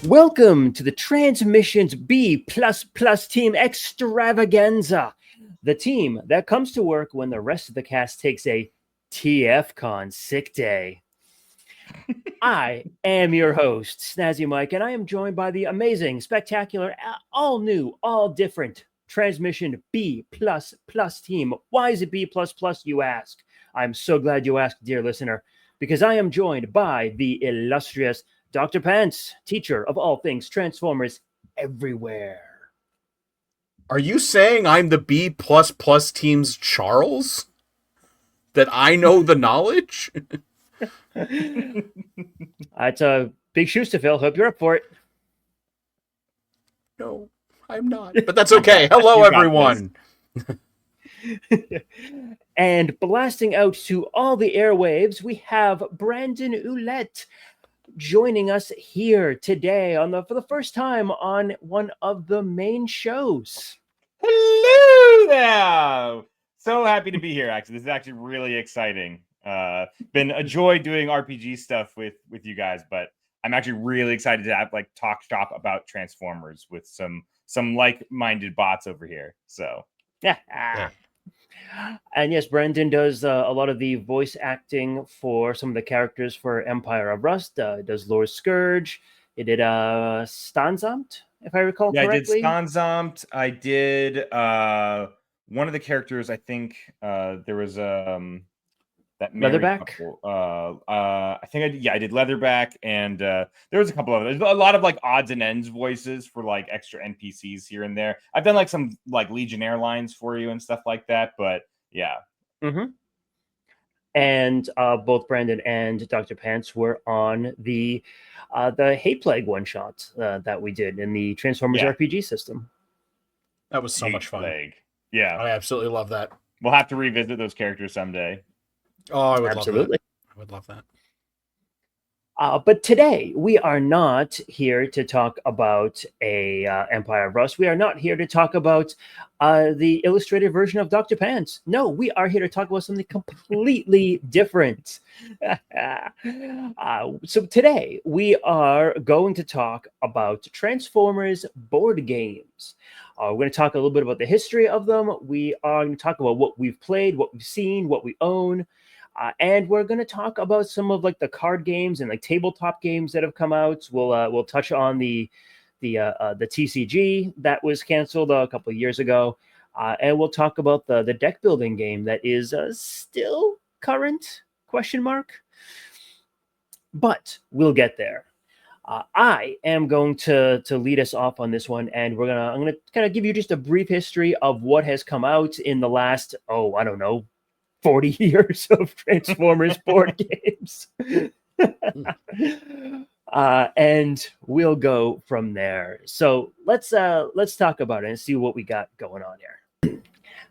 Welcome to the Transmissions B++ Team Extravaganza, the team that comes to work when the rest of the cast takes a TFCon sick day. I am your host, Snazzy Mike, and I am joined by the amazing, spectacular, all new, all different Transmission B++ team. Why is it B++, you ask? I'm so glad you asked, dear listener, because I am joined by the illustrious Dr. Pants, teacher of all things Transformers everywhere. Are you saying I'm the B++ team's Charles? That I know the knowledge? It's a big shoes to fill. Hope you're up for it. No, I'm not. But that's okay. Hello, everyone. And blasting out to all the airwaves, we have Brandon Ouellette joining us here today for the first time on one of the main shows. Hello there! So happy to be here, actually. This is actually really exciting. Been a joy doing RPG stuff with you guys, but I'm actually really excited to have talk shop about Transformers with some like-minded bots over here. So yeah. And yes, Brandon does a lot of the voice acting for some of the characters for Empire of Rust. Does Lord Scourge. He did Stanzamt, if I recall correctly. I did Stanzamt. I did one of the characters. I think there was that Leatherback. I think I did Leatherback, and there was a couple of there's a lot of odds and ends voices for extra NPCs here and there. I've done some Legionnaire lines for you and stuff like that, but yeah. Mm-hmm. And both Brandon and Dr. Pants were on the Hate Plague one shot that we did in the Transformers RPG system. That was so much fun. Plague. Yeah, I absolutely love that. We'll have to revisit those characters someday. Oh, I would absolutely. I would love that. But today we are not here to talk about a Empire of Rust. We are not here to talk about the illustrated version of Dr. Pants. No, we are here to talk about something completely different. So today we are going to talk about Transformers board games. We're going to talk a little bit about the history of them. We are going to talk about what we've played, what we've seen, what we own. And we're going to talk about some of the card games and tabletop games that have come out. We'll touch on the TCG that was canceled a couple of years ago, and we'll talk about the deck building game that is still current ? But we'll get there. I am going to lead us off on this one, and I'm gonna kind of give you just a brief history of what has come out in the last 40 years of Transformers board games. And we'll go from there. So let's talk about it and see what we got going on here.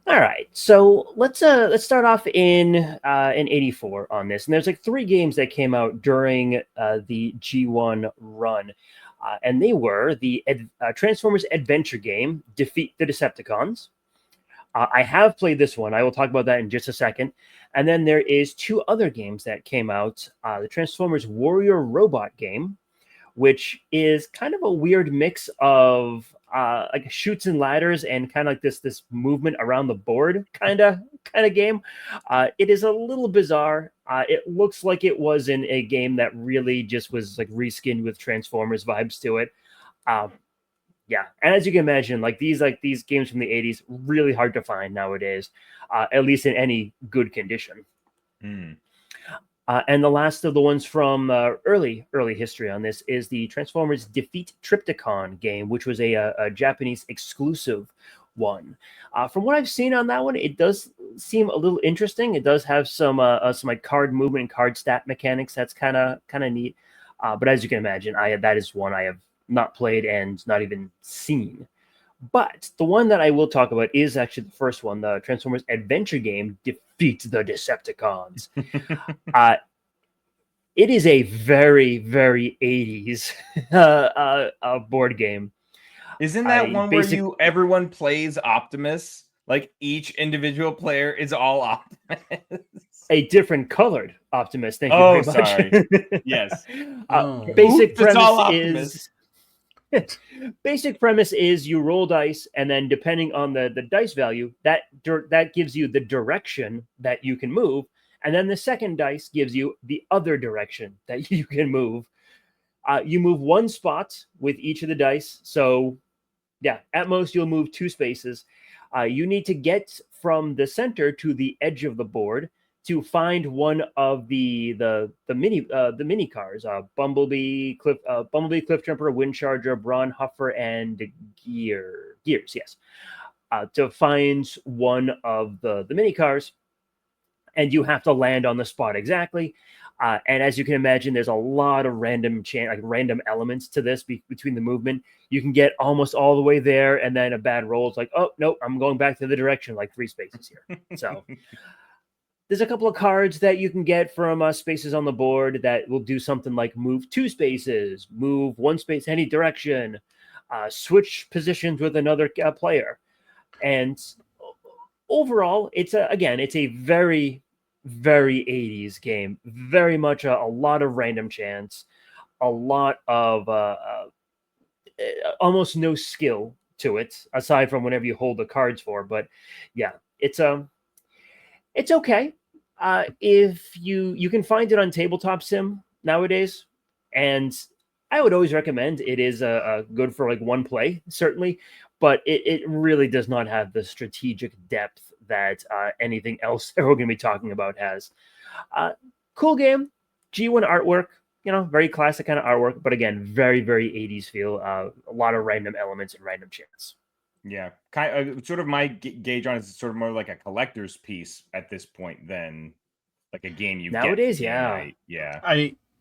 All right, so let's start off in '84 on this, and there's 3 games that came out during the G1 run, and they were the Transformers adventure game, Defeat the Decepticons. I have played this one. I will talk about that in just a second. And then there is 2 other games that came out. The Transformers Warrior Robot game, which is kind of a weird mix of shoots and ladders and kind of this movement around the board kind of game. It is a little bizarre. It looks like it was in a game that really just was reskinned with Transformers vibes to it. Yeah, and as you can imagine, these games from the 80s, really hard to find nowadays, at least in any good condition. Mm. And the last of the ones from early history on this is the Transformers Defeat Triptychon game, which was a Japanese exclusive one. From what I've seen on that one, it does seem a little interesting. It does have some card movement and card stat mechanics. That's kind of neat. But as you can imagine, that is one I have not played and not even seen. But the one that I will talk about is actually the first one, the Transformers adventure game, Defeat the Decepticons. It is a very, very 80s board game. Isn't that one where everyone plays Optimus? Each individual player is all Optimus. A different colored Optimus. Thank you very much. Sorry. Yes. Basic premise is Basic premise is you roll dice, and then depending on the dice value, that gives you the direction that you can move, and then the second dice gives you the other direction that you can move. You move one spot with each of the dice, so yeah, at most you'll move 2 spaces. You need to get from the center to the edge of the board to find one of the mini cars: Bumblebee, Cliff Jumper, Wind Charger, Brawn Huffer, and Gears. Yes, to find one of the mini cars, and you have to land on the spot exactly. And as you can imagine, there's a lot of random elements to this between the movement. You can get almost all the way there, and then a bad roll is like, oh no, I'm going back to the direction, like 3 spaces here. So there's a couple of cards that you can get from spaces on the board that will do something like move 2 spaces, move 1 space any direction, switch positions with another player. And overall, it's a very, very 80s game. Very much a lot of random chance, a lot of almost no skill to it, aside from whenever you hold the cards for. But yeah, it's okay. If you can find it on Tabletop Sim nowadays, and I would always recommend it. Is good for like one play, certainly, but it really does not have the strategic depth that anything else that we're going to be talking about has. Cool game, G1 artwork, very classic kind of artwork, but again, very, very 80s feel. A lot of random elements and random chance. Yeah, kind of. Sort of my gauge on it is sort of more like a collector's piece at this point than like a game you nowadays. get Yeah, night. Yeah.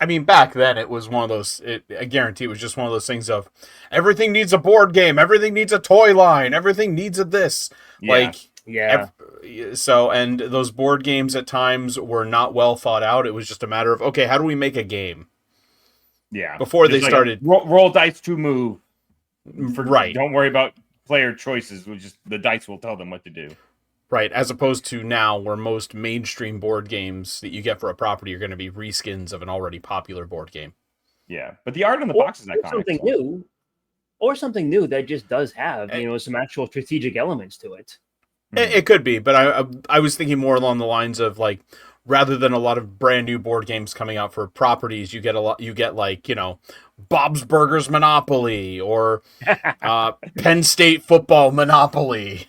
I mean, back then it was one of those. I guarantee it was just one of those things of everything needs a board game, everything needs a toy line, everything needs a this. Yeah. Like, yeah. So, and those board games at times were not well thought out. It was just a matter of, okay, how do we make a game? Yeah. Before Just they like started roll dice to move. Right. Don't worry about player choices. The dice will tell them what to do. Right, as opposed to now, where most mainstream board games that you get for a property are going to be reskins of an already popular board game. Yeah, but the art on the box is iconic. Something new that just does have some actual strategic elements to it. It could be, but I was thinking more along the lines of like, rather than a lot of brand new board games coming out for properties, you get like Bob's Burgers Monopoly or Penn State Football Monopoly.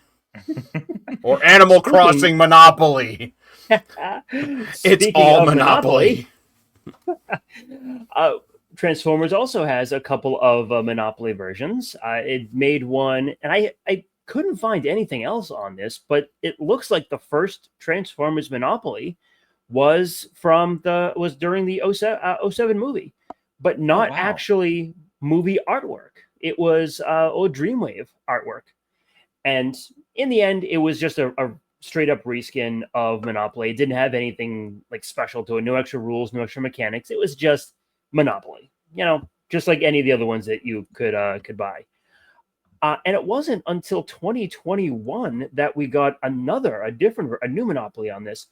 Or Animal Crossing Monopoly. It's all Monopoly. Transformers also has a couple of Monopoly versions. It made one, and I couldn't find anything else on this, but it looks like the first Transformers Monopoly was during the 07 movie, but not actually movie artwork. It was old Dreamwave artwork. And in the end, it was just a straight up reskin of Monopoly. It didn't have anything like special to it. No extra rules, no extra mechanics. It was just Monopoly, just like any of the other ones that you could buy. And it wasn't until 2021 that we got a new Monopoly on this.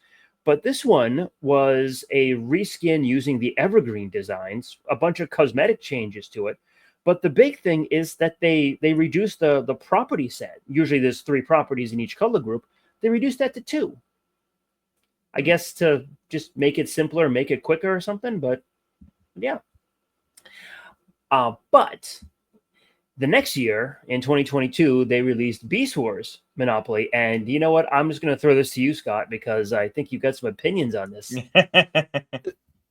But this one was a reskin using the Evergreen designs, a bunch of cosmetic changes to it. But the big thing is that they reduced the property set. Usually there's 3 properties in each color group. They reduced that to 2. I guess to just make it simpler, make it quicker or something. But yeah. But the next year, in 2022, they released Beast Wars Monopoly. And you know what? I'm just going to throw this to you, Scott, because I think you've got some opinions on this.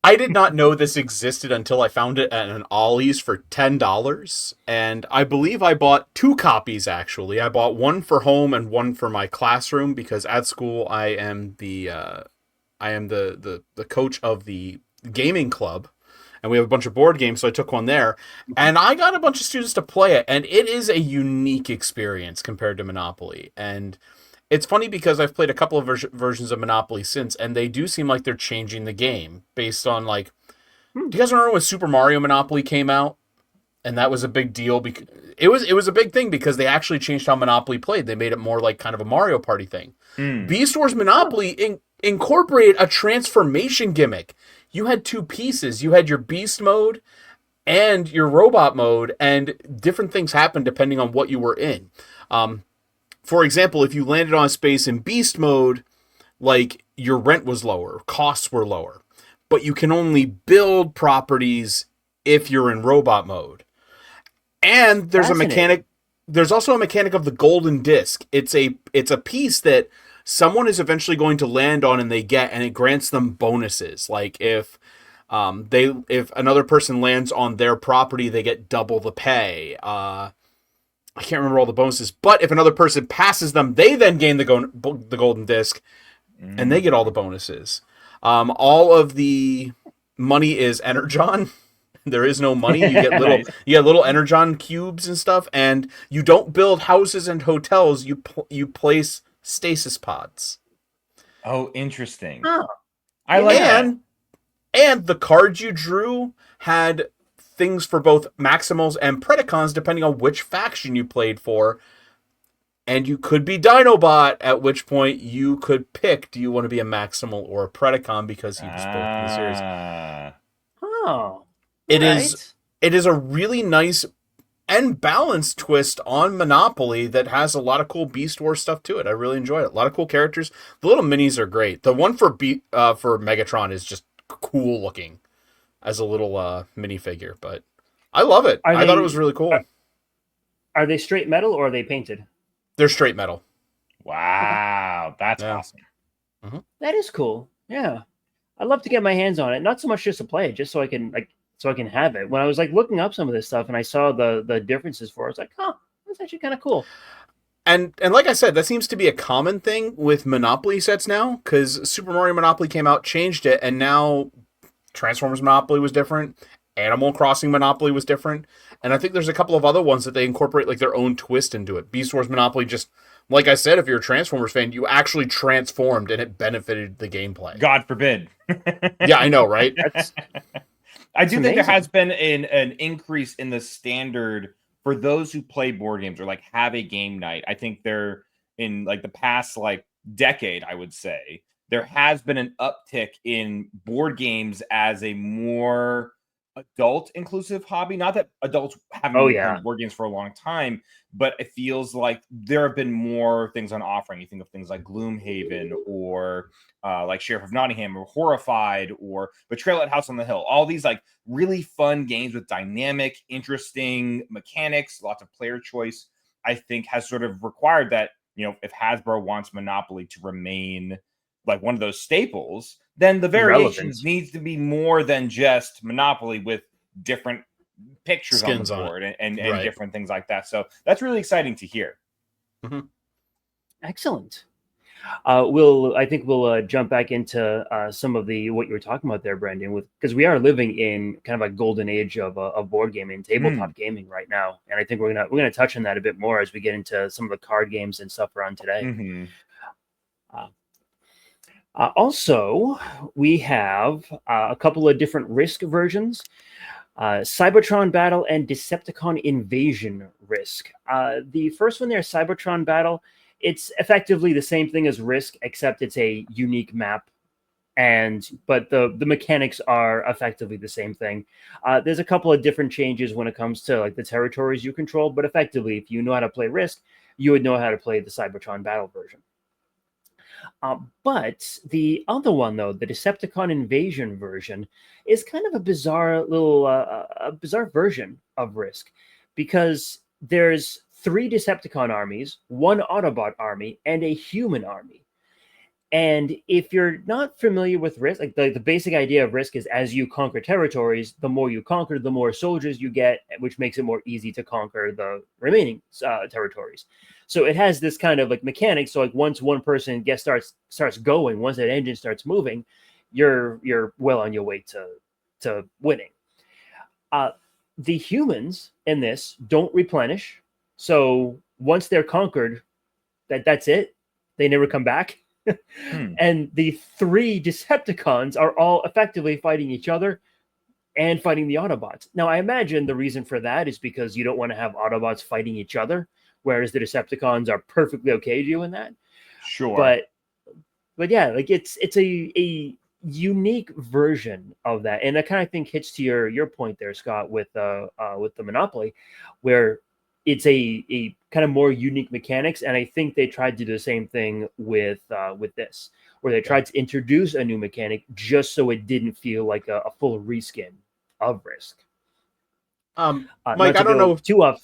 I did not know this existed until I found it at an Ollie's for $10, and I believe I bought 2 copies, actually. I bought one for home and one for my classroom, because at school I am the coach of the gaming club, and we have a bunch of board games, so I took one there, and I got a bunch of students to play it, and it is a unique experience compared to Monopoly. And it's funny because I've played a couple of versions of Monopoly since, and they do seem like they're changing the game based on like. Do you guys remember when Super Mario Monopoly came out? And that was a big deal because it was a big thing because they actually changed how Monopoly played. They made it more like kind of a Mario Party thing. Beast Wars Monopoly incorporated a transformation gimmick. You had 2 pieces. You had your Beast mode, and your robot mode, and different things happen depending on what you were in. For example, if you landed on a space in beast mode, like your rent was lower, costs were lower, but you can only build properties if you're in robot mode. And there's a mechanic. There's also a mechanic of the golden disc. It's a piece that someone is eventually going to land on and they get, and it grants them bonuses. Like if another person lands on their property, they get double the pay. I can't remember all the bonuses, but if another person passes them, they then gain the golden disc, and they get all the bonuses. All of the money is energon. There is no money. You get little Nice. you get little energon cubes and stuff, and you don't build houses and hotels. You place stasis pods. Oh, interesting. Oh, I like that. And the cards you drew had things for both Maximals and Predacons, depending on which faction you played for. And you could be Dinobot, at which point you could pick, do you want to be a Maximal or a Predacon, because he was both in the series. oh. It Right. is a really nice and balanced twist on Monopoly that has a lot of cool Beast Wars stuff to it. I really enjoyed it. A lot of cool characters. The little minis are great. The one for Megatron is just cool looking as a little minifigure, but I love it. I thought it was really cool. Are they straight metal or are they painted? They're straight metal. Wow, that's Yeah. awesome. That is cool. Yeah, I'd love to get my hands on it. Not so much just to play it, just so I can have it. When I was like looking up some of this stuff and I saw the differences for it, I was like, huh, that's actually kind of cool. And like I said, that seems to be a common thing with Monopoly sets now, because Super Mario Monopoly came out, changed it, and now Transformers Monopoly was different. Animal Crossing Monopoly was different. And I think there's a couple of other ones that they incorporate like their own twist into it. Beast Wars Monopoly, just like I said, if you're a Transformers fan, you actually transformed and it benefited the gameplay. God forbid. Yeah, I know, right? I do think there amazing. has been an increase in the standard for those who play board games or like have a game night. I think they're in like the past like decade, I would say, there has been an uptick in board games as a more adult inclusive hobby. Not that adults haven't Oh, been yeah. playing board games for a long time, but it feels like there have been more things on offering. You think of things like Gloomhaven or like Sheriff of Nottingham or Horrified or Betrayal at House on the Hill. All these like really fun games with dynamic, interesting mechanics, lots of player choice, I think has sort of required that, you know, if Hasbro wants Monopoly to remain like one of those staples, then the variations needs to be more than just Monopoly with different pictures Skins on the on board and Right. different things like that. So that's really exciting to hear. Excellent. I think we'll jump back into some of what you were talking about there, Brandon, because we are living in kind of a golden age of board gaming, tabletop gaming right now, and I think we're gonna touch on that a bit more as we get into some of the card games and stuff around today. Mm-hmm. Also, we have a couple of different Risk versions. Cybertron Battle and Decepticon Invasion Risk. The first one there, Cybertron Battle, it's effectively the same thing as Risk, except it's a unique map, but the mechanics are effectively the same thing. There's a couple of different changes when it comes to like the territories you control, but effectively, if you know how to play Risk, you would know how to play the Cybertron Battle version. But the other one, though, the Decepticon Invasion version, is kind of a bizarre little a bizarre version of Risk, because there's 3 Decepticon armies, 1 Autobot army, and a human army. And if you're not familiar with Risk, like the basic idea of Risk is as you conquer territories, the more you conquer, the more soldiers you get, which makes it more easy to conquer the remaining territories. So it has this kind of like mechanic. So like once one person starts going, once that engine starts moving, you're well on your way to winning. The humans in this don't replenish. So once they're conquered, that's it. They never come back. And the 3 Decepticons are all effectively fighting each other and fighting the Autobots. Now, I imagine the reason for that is because you don't want to have Autobots fighting each other, whereas the Decepticons are perfectly okay doing that. Sure. But yeah, like it's a unique version of that, and that kind of think hits to your point there, Scott, with the Monopoly, where it's a kind of more unique mechanics, and I think they tried to do the same thing with this, where they tried to introduce a new mechanic just so it didn't feel like a full reskin of Risk. Mike, I don't know. Too off.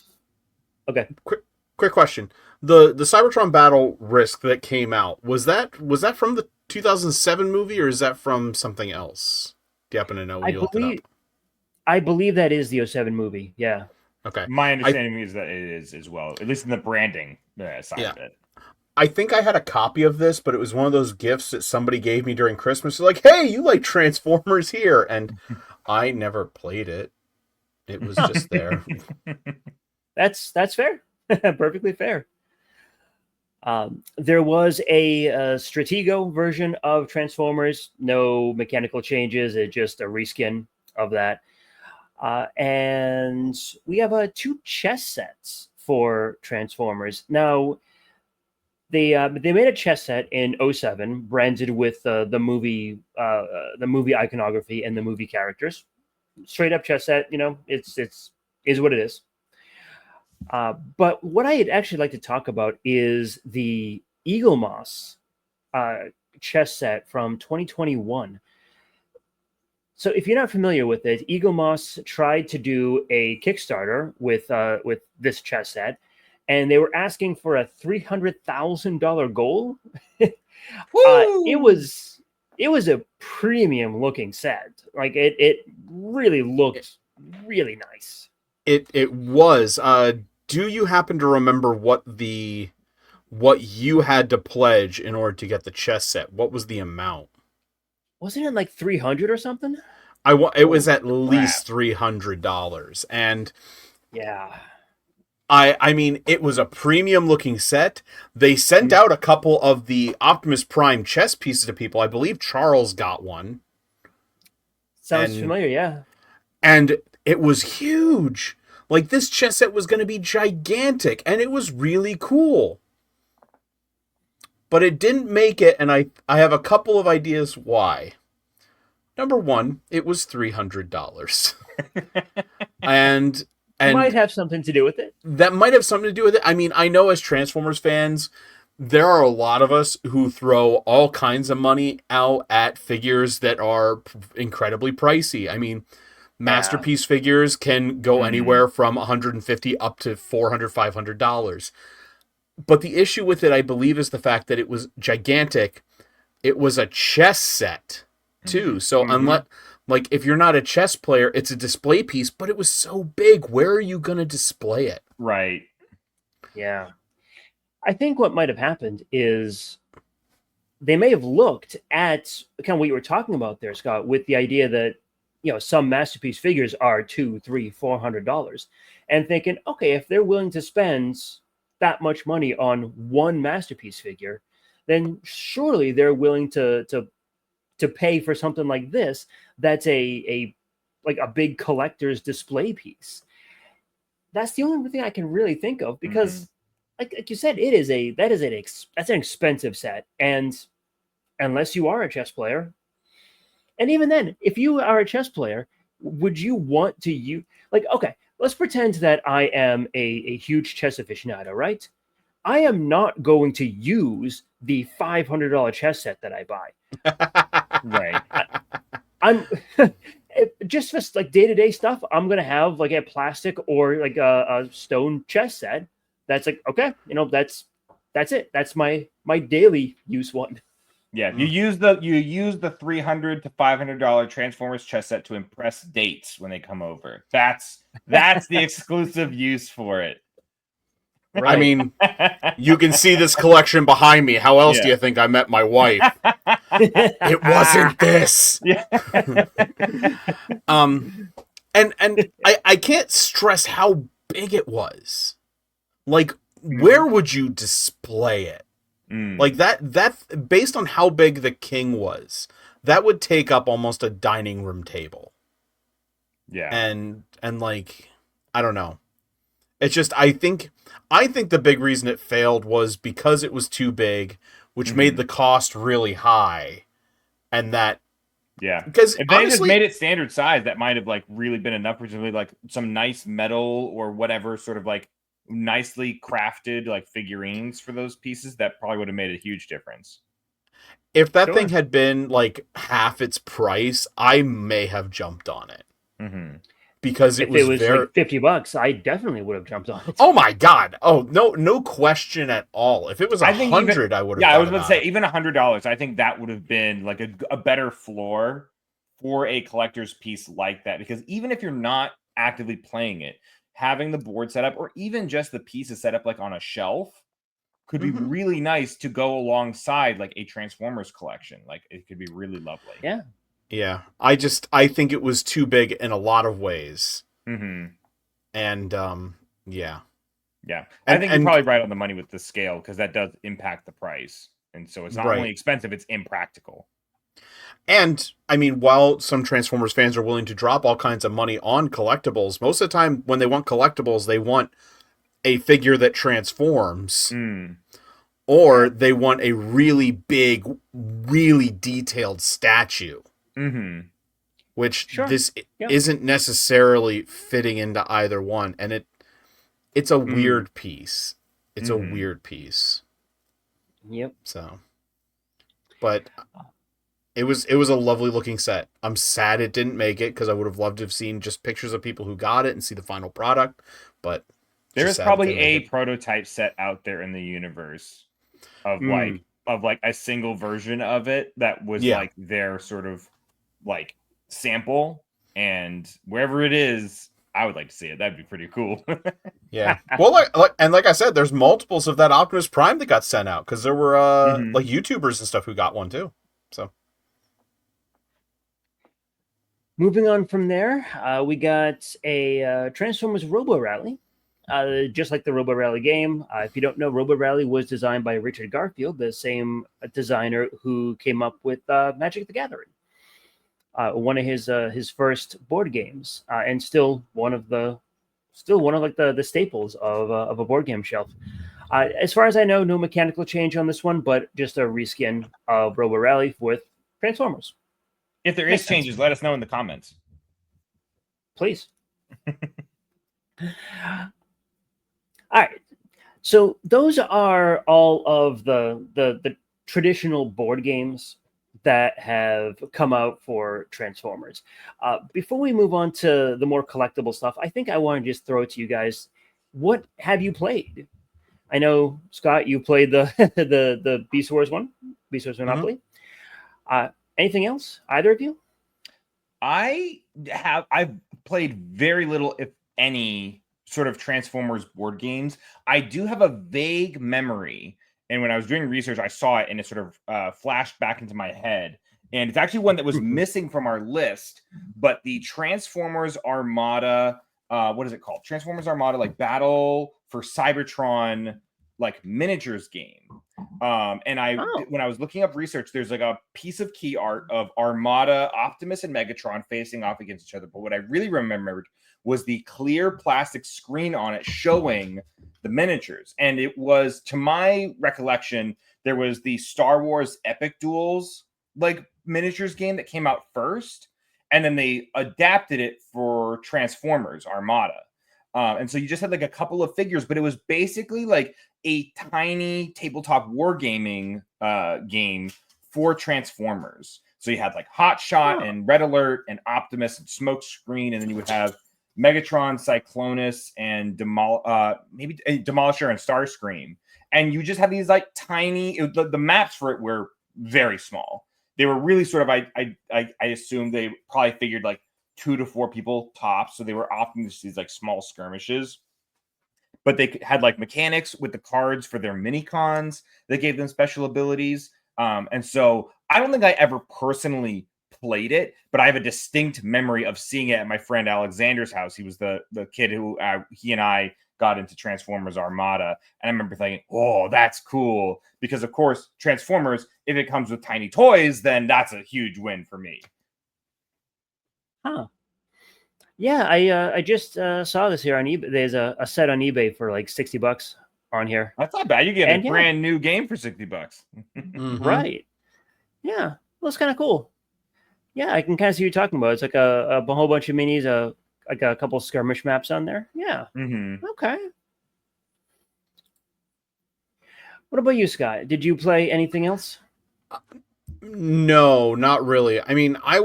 Okay. Quick question: the Cybertron Battle Risk that came out, was that from the 2007 movie, or is that from something else? Do you happen to know when you looked it up? I believe that is the '07 movie. Yeah. Okay. My understanding is that it is as well, at least in the branding side of it. I think I had a copy of this, but it was one of those gifts that somebody gave me during Christmas. They're like, hey, you like Transformers here. And I never played it. It was just there. That's fair. Perfectly fair. There was a Stratego version of Transformers. No mechanical changes. It's just a reskin of that. And we have 2 chess sets for Transformers. Now, they made a chess set in '07, branded with the movie iconography and the movie characters. Straight up chess set, it's is what it is. But what I'd actually like to talk about is the Eagle Moss chess set from 2021. So if you're not familiar with it, Eagle Moss tried to do a Kickstarter with this chess set, and they were asking for a $300,000 goal. It was a premium looking set. Like it really looked really nice. It was. Do you happen to remember what you had to pledge in order to get the chess set? What was the amount? Wasn't it like 300 or something? It was at least $300, and yeah. I mean, it was a premium looking set. They sent out a couple of the Optimus Prime chess pieces to people. I believe Charles got one. Sounds familiar, yeah. And it was huge. Like, this chess set was going to be gigantic, and it was really cool. But it didn't make it, and I have a couple of ideas why. Number one, it was $300. and might have something to do with it. That might have something to do with it. I mean, I know as Transformers fans, there are a lot of us who throw all kinds of money out at figures that are incredibly pricey. I mean, Masterpiece figures can go anywhere from $150 up to $400, $500. But the issue with it, I believe, is the fact that it was gigantic. It was a chess set, too. So unless, like, if you're not a chess player, it's a display piece, but it was so big. Where are you going to display it? Right. Yeah. I think what might have happened is they may have looked at kind of what you were talking about there, Scott, with the idea that, some Masterpiece figures are $200, $300, $400, and thinking, okay, if they're willing to spend that much money on one Masterpiece figure, then surely they're willing to pay for something like this. That's a big collector's display piece. That's the only thing I can really think of, because like you said, that's an expensive set, and unless you are a chess player, and even then, if you are a chess player, would you want to use, like, okay, let's pretend that I am a huge chess aficionado, right? I am not going to use the $500 chess set that I buy. Right. I'm just for like day-to-day stuff, I'm gonna have like a plastic or like a stone chess set. That's like, okay, that's it. That's my daily use one. Yeah, you use the $300 to $500 Transformers chess set to impress dates when they come over. That's the exclusive use for it. Right. I mean, you can see this collection behind me. How else do you think I met my wife? It wasn't this. Yeah. And I can't stress how big it was. Like, where would you display it? Like that based on how big the King was, that would take up almost a dining room table. Yeah. And like, I don't know. It's just, I think the big reason it failed was because it was too big, which made the cost really high, and that Yeah, Because if they just honestly, made it standard size, that might have like really been enough. Presumably, like some nice metal or whatever, sort of like nicely crafted like figurines for those pieces. That probably would have made a huge difference. if that Sure. thing had been like half its price, I may have jumped on it Mm-hmm. because it If it was was very. like $50, I definitely would have jumped on it. Oh my god! Oh no question at all. If it was I think even 100, I would have yeah, I thought was about to about say it. even $100. I think that would have been like a better floor for a collector's piece like that. Because even if you're not actively playing it, having the board set up or even just the pieces set up like on a shelf could be Mhm. really nice to go alongside like a Transformers collection. Like it could be really lovely. Yeah. Yeah, I think it was too big in a lot of ways, Mm-hmm. and yeah, Yeah, I and think you're probably right on the money with the scale because that does impact the price, and so it's not only right. expensive, it's impractical. And I mean, while some Transformers fans are willing to drop all kinds of money on collectibles, most of the time when they want collectibles, they want a figure that transforms, Mm. or they want a really big, really detailed statue, Mm-hmm. which Sure. this Yeah. isn't necessarily fitting into either one. And it's a Mm. weird piece. It's a Mm-hmm. weird piece. Yep. So, but it was a lovely looking set. I'm sad it didn't make it because I would have loved to have seen just pictures of people who got it and see the final product. But There just is sad it probably didn't make a it. prototype set out there in the universe of Mm. like a single version of it that was Yeah, like their sort of like sample, and wherever it is, I would like to see it. That'd be pretty cool. yeah. Well, like I said, there's multiples of that Optimus Prime that got sent out because there were Mm-hmm. like YouTubers and stuff who got one too. So Moving on from there, we got a Transformers Robo Rally. Just like the Robo Rally game, if you don't know, Robo Rally was designed by Richard Garfield, the same designer who came up with Magic the Gathering, one of his first board games, and still one of like the staples of a board game shelf. As far as I know, no mechanical change on this one, but just a reskin of Robo Rally with Transformers. If there Makes is sense. changes, let us know in the comments. Please. All right. So those are all of the traditional board games that have come out for Transformers. Before we move on to the more collectible stuff, I think I want to just throw it to you guys. What have you played? I know, Scott, you played the the Beast Wars one, Beast Wars Monopoly. Anything else? Either of you? I've played very little, if any, sort of Transformers board games. I do have a vague memory, and when I was doing research, I saw it and it sort of flashed back into my head. And it's actually one that was missing from our list, but the Transformers Armada, what is it called? Transformers Armada, like Battle for Cybertron, like miniatures game. And Oh, when I was looking up research, there's like a piece of key art of Armada, Optimus, and Megatron facing off against each other. But what I really remembered was the clear plastic screen on it showing the miniatures. And it was, to my recollection, there was the Star Wars Epic Duels like miniatures game that came out first, and then they adapted it for Transformers Armada. And so you just had like a couple of figures, but it was basically like a tiny tabletop wargaming game for Transformers. So you had like Hot Shot and Red Alert and Optimus and Smoke Screen, and then you would have Megatron, Cyclonus, and maybe Demolisher and Starscream. And you just have these like tiny. The maps for it were very small. They were really sort of. I assume they probably figured like 2 to 4 people tops. So they were often just these like small skirmishes. But they had like mechanics with the cards for their mini cons that gave them special abilities. And so I don't think I ever personally played it, but I have a distinct memory of seeing it at my friend Alexander's house. He was the kid who he and I got into Transformers Armada. And I remember thinking, oh, that's cool. Because, of course, Transformers, if it comes with tiny toys, then that's a huge win for me. huh. Yeah, I just saw this here on eBay. There's a set on eBay for like $60 on here. That's not bad. You get And a brand new game for $60. mm-hmm. Right. Yeah, well, it's kind of cool. Yeah, I can kind of see what you're talking about. It's like a whole bunch of minis, like a couple skirmish maps on there. Yeah. Mm-hmm. Okay. What about you, Scott? Did you play anything else? No, not really. I mean, I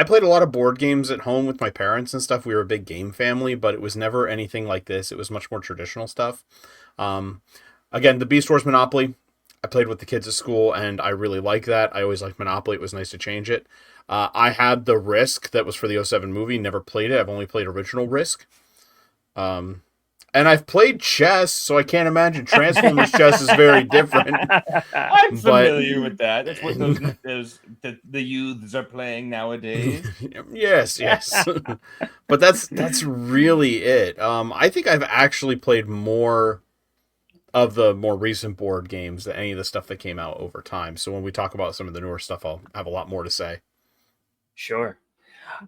played a lot of board games at home with my parents and stuff. We were a big game family, but it was never anything like this. It was much more traditional stuff. Um, Again, the Beast Wars Monopoly, I played with the kids at school, and I really like that. I always liked Monopoly. It was nice to change it. I had the Risk that was for the '07 movie. Never played it. I've only played original Risk. Um, and I've played chess, so I can't imagine Transformers chess is very different. I'm But familiar with that. That's what the youths are playing nowadays. yes. But that's really it. I think I've actually played more of the more recent board games than any of the stuff that came out over time. So when we talk about some of the newer stuff, I'll have a lot more to say. Sure.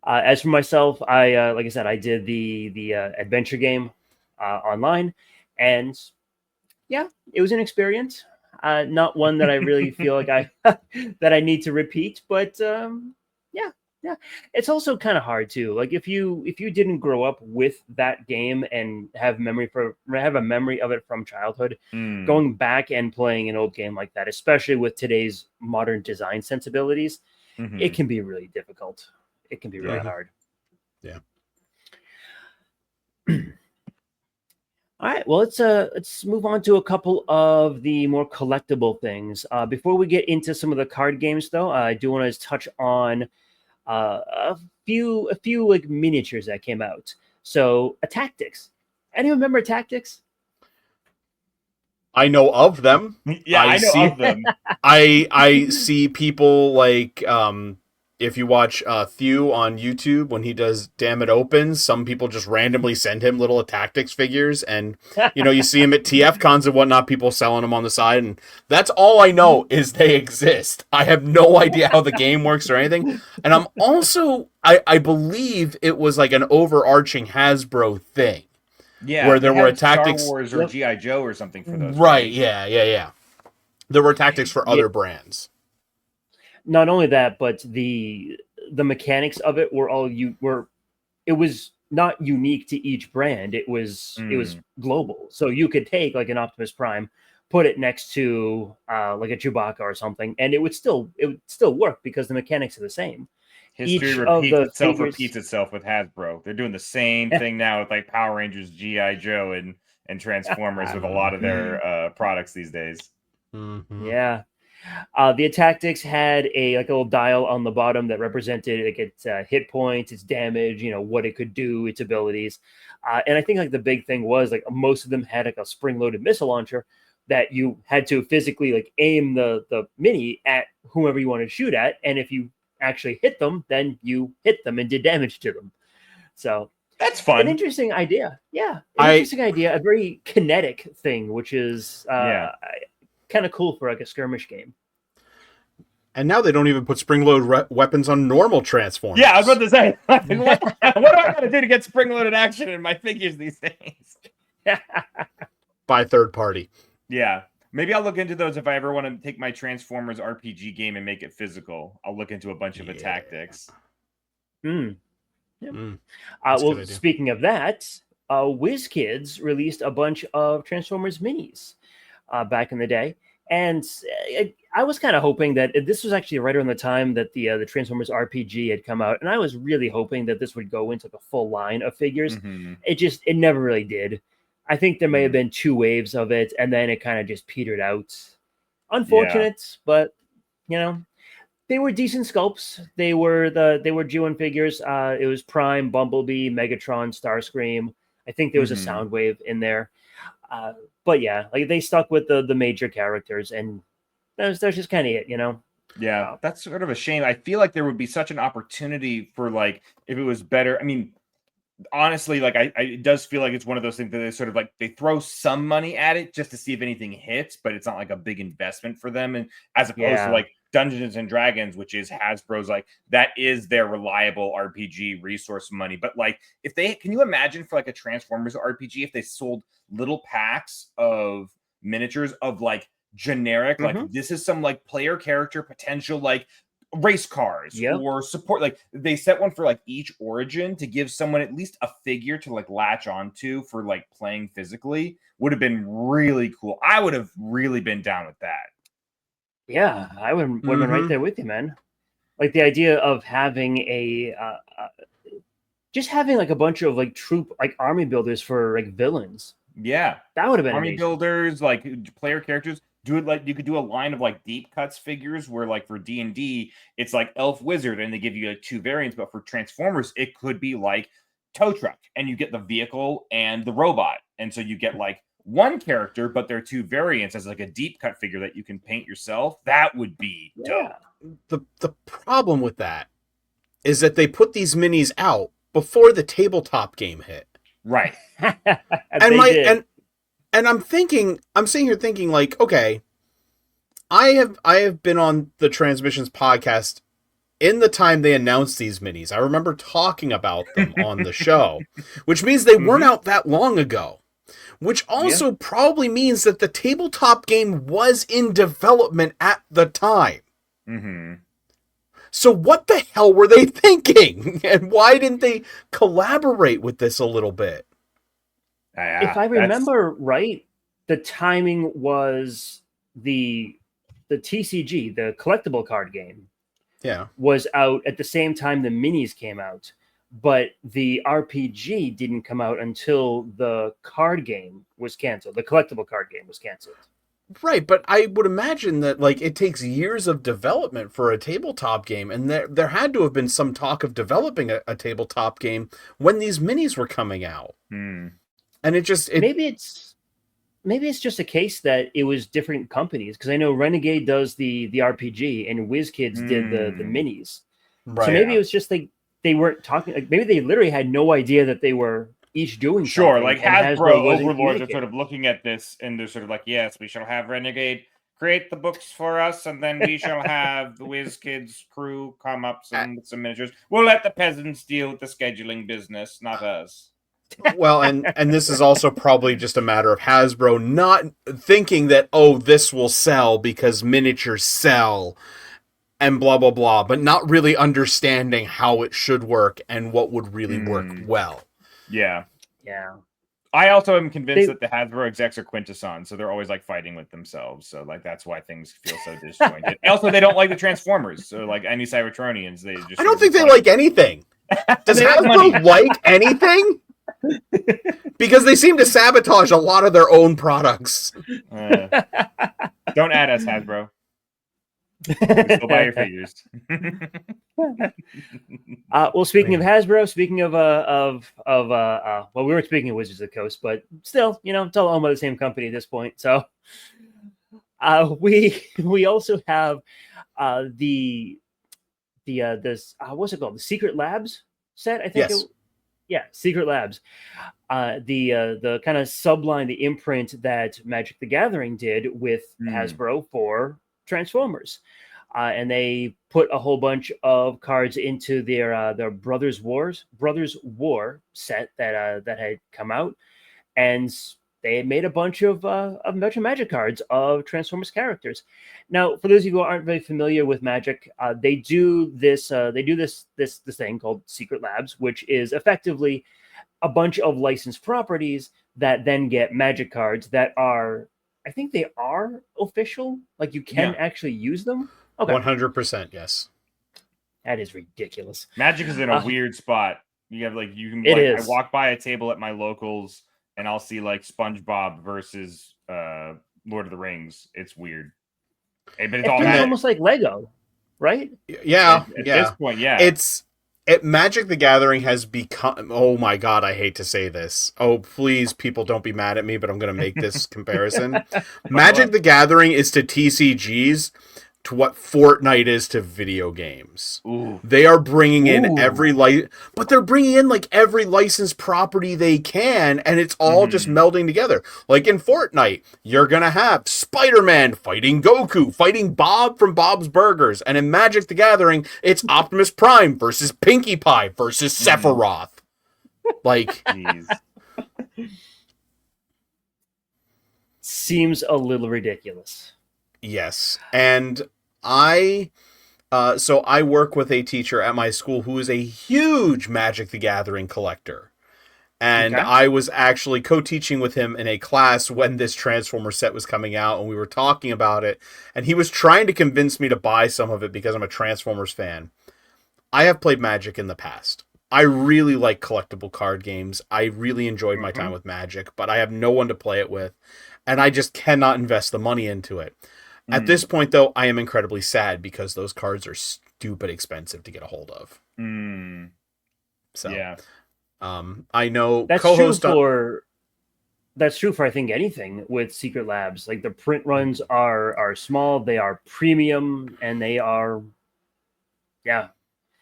As for myself, like I said, I did the adventure game online, and yeah, it was an experience. Not one that I really feel like I that I need to repeat, but yeah, yeah. It's also kind of hard too. Like if you didn't grow up with that game and have a memory of it from childhood, Mm, going back and playing an old game like that, especially with today's modern design sensibilities, it hmm can be really difficult. It can be really Yeah. hard. Yeah. All right, well let's move on to a couple of the more collectible things. Before we get into some of the card games, though, I do want to touch on a few like miniatures that came out. So, a Tactics. Anyone remember Tactics? I know of them. Yeah, I I know see of them. I see people like if you watch Thew on YouTube when he does Damn It Opens, some people just randomly send him little tactics figures, and you see him at TF cons and whatnot, people selling them on the side, and that's all I know is they exist. I have no idea how the game works or anything. And I'm also I believe it was like an overarching Hasbro thing Yeah, where they there were had Star tactics. Wars or Yep. GI Joe or something for those, Right, right? yeah. There were tactics for Yeah. other brands. Not only that, but the mechanics of it were it was not unique to each brand. It was Mm, global. So you could take like an Optimus Prime, put it next to like a Chewbacca or something, and it would still work because the mechanics are the same. History Each of the repeats figures, itself with Hasbro. They're doing the same thing now with like Power Rangers, GI Joe, and Transformers with a lot of their products these days. Mm-hmm. yeah. The Tactics had a like a little dial on the bottom that represented like its hit points, its damage, what it could do, its abilities. And I think like the big thing was like most of them had like a spring-loaded missile launcher that you had to physically like aim the mini at whoever you wanted to shoot at, and if you actually hit them, then you hit them and did damage to them. So That's an fun. interesting idea. Yeah, an I interesting idea. A very kinetic thing, which is Yeah. kind of cool for like a skirmish game. and now they don't even put spring load weapons on normal Transformers. Yeah, I was about to say, what do I gotta do to get spring loaded action in my figures these days? By third party. Yeah. Maybe I'll look into those if I ever want to take my Transformers RPG game and make it physical. I'll look into a bunch of tactics. Hmm. Yeah. That's a Well, good idea. speaking of that, WizKids released a bunch of Transformers minis back in the day, and I was kind of hoping that this was actually right around the time that the Transformers RPG had come out, and I was really hoping that this would go into the full line of figures. Mm-hmm. It never really did. I think there may have Mm. been two waves of it, and then it kind of just petered out. Yeah. Unfortunate, but you know they were decent sculpts. They were G1 figures. It was Prime, Bumblebee, Megatron, Starscream. I think there was a Mm-hmm. Soundwave in there. Uh, but yeah, like they stuck with the major characters, and that's just kind of it. Yeah, Uh, that's sort of a shame. I feel like there would be such an opportunity for like if it was better. I mean, honestly, like it does feel like it's one of those things that they sort of like they throw some money at it just to see if anything hits, but it's not like a big investment for them. And as opposed to yeah. like Dungeons and Dragons, which is Hasbro's like that is their reliable RPG resource money. But like if they can you imagine for like a Transformers RPG if they sold little packs of miniatures of like generic, like Hmm. this is some like player character potential like race cars Yep. or support. Like they set one for like each origin to give someone at least a figure to like latch onto for like playing physically. Would have been really cool. I would have really been down with that. Yeah, I would have been right there with you, man. Like the idea of having just having like a bunch of like troop like army builders for like villains. Yeah, That would have been army amazing. builders, like player characters. Do it like you could do a line of like deep cuts figures where like for D&D it's like elf wizard and they give you like 2 variants, but for Transformers it could be like tow truck and you get the vehicle and the robot, and so you get like one character but there are 2 variants as like a deep cut figure that you can paint yourself. That would be dope. The problem with that is that they put these minis out before the tabletop game hit. Right. And I'm sitting here thinking like, okay, I have been on the Transmissions podcast in the time they announced these minis. I remember talking about them on the show, which means they weren't out that long ago, which also probably means that the tabletop game was in development at the time. Mm-hmm. So what the hell were they thinking? And why didn't they collaborate with this a little bit? If I remember right, the timing was the TCG, the collectible card game, was out at the same time the minis came out, but the RPG didn't come out until the card game was canceled. The collectible card game was canceled. Right, but I would imagine that like it takes years of development for a tabletop game, and there had to have been some talk of developing a tabletop game when these minis were coming out. And maybe it's just a case that it was different companies, because I know Renegade does the RPG and WizKids did the minis. Right. So maybe it was just like they weren't talking. Like maybe they literally had no idea that they were each doing something. Like Hasbro overlords are sort of looking at this and they're sort of like, yes, we shall have Renegade create the books for us, and then we shall have the WizKids crew come up with some miniatures. We'll let the peasants deal with the scheduling business, not us. Well, and this is also probably just a matter of Hasbro not thinking that, oh, this will sell because miniatures sell and blah, blah, blah, but not really understanding how it should work and what would really work well. Yeah. Yeah. I also am convinced that the Hasbro execs are quintessons, so they're always like fighting with themselves. So like that's why things feel so disjointed. Also, they don't like the Transformers, so like any Cybertronians, they just. I don't think they like anything. Does Hasbro like anything? Because they seem to sabotage a lot of their own products. Don't add us, Hasbro. We still buy your figures. Well, speaking of Hasbro, speaking of well, we weren't speaking of Wizards of the Coast, but still, it's all owned by the same company at this point. So, we also have this what's it called? The Secret Labs set, I think. Yes. Secret Labs. The kind of subline, the imprint that Magic the Gathering did with Hasbro for Transformers. And they put a whole bunch of cards into their Brothers War set that had come out, and they made a bunch of Magic cards of Transformers characters. Now, for those of you who aren't very familiar with Magic, they do this thing called Secret Labs, which is effectively a bunch of licensed properties that then get Magic cards that are, I think they are official. Like you can actually use them. Okay. 100%, yes. That is ridiculous. Magic is in a weird spot. You have like you can. I walk by a table at my locals and I'll see like SpongeBob versus Lord of the Rings. It's weird. But it's all almost like Lego, right? Yeah. At this point, yeah. Magic the Gathering has become, oh my god, I hate to say this. Oh, please, people don't be mad at me, but I'm going to make this comparison. Magic the Gathering is to TCGs to what Fortnite is to video games. Ooh. They are bringing in but they're bringing in like every licensed property they can, and it's all just melding together. Like in Fortnite, you're going to have Spider-Man fighting Goku, fighting Bob from Bob's Burgers, and in Magic the Gathering, it's Optimus Prime versus Pinkie Pie versus Sephiroth. Like, seems a little ridiculous. Yes, and I So I work with a teacher at my school who is a huge Magic the Gathering collector. And Okay. I was actually co-teaching with him in a class when this Transformer set was coming out, and we were talking about it. And he was trying to convince me to buy some of it because I'm a Transformers fan. I have played Magic in the past. I really like collectible card games. I really enjoyed my time with Magic, but I have no one to play it with, and I just cannot invest the money into it. At this point, though, I am incredibly sad because those cards are stupid expensive to get a hold of. So, Yeah. I know That's co-host that's true for I think anything with Secret Labs. Like the print runs are small, they are premium, and they are yeah.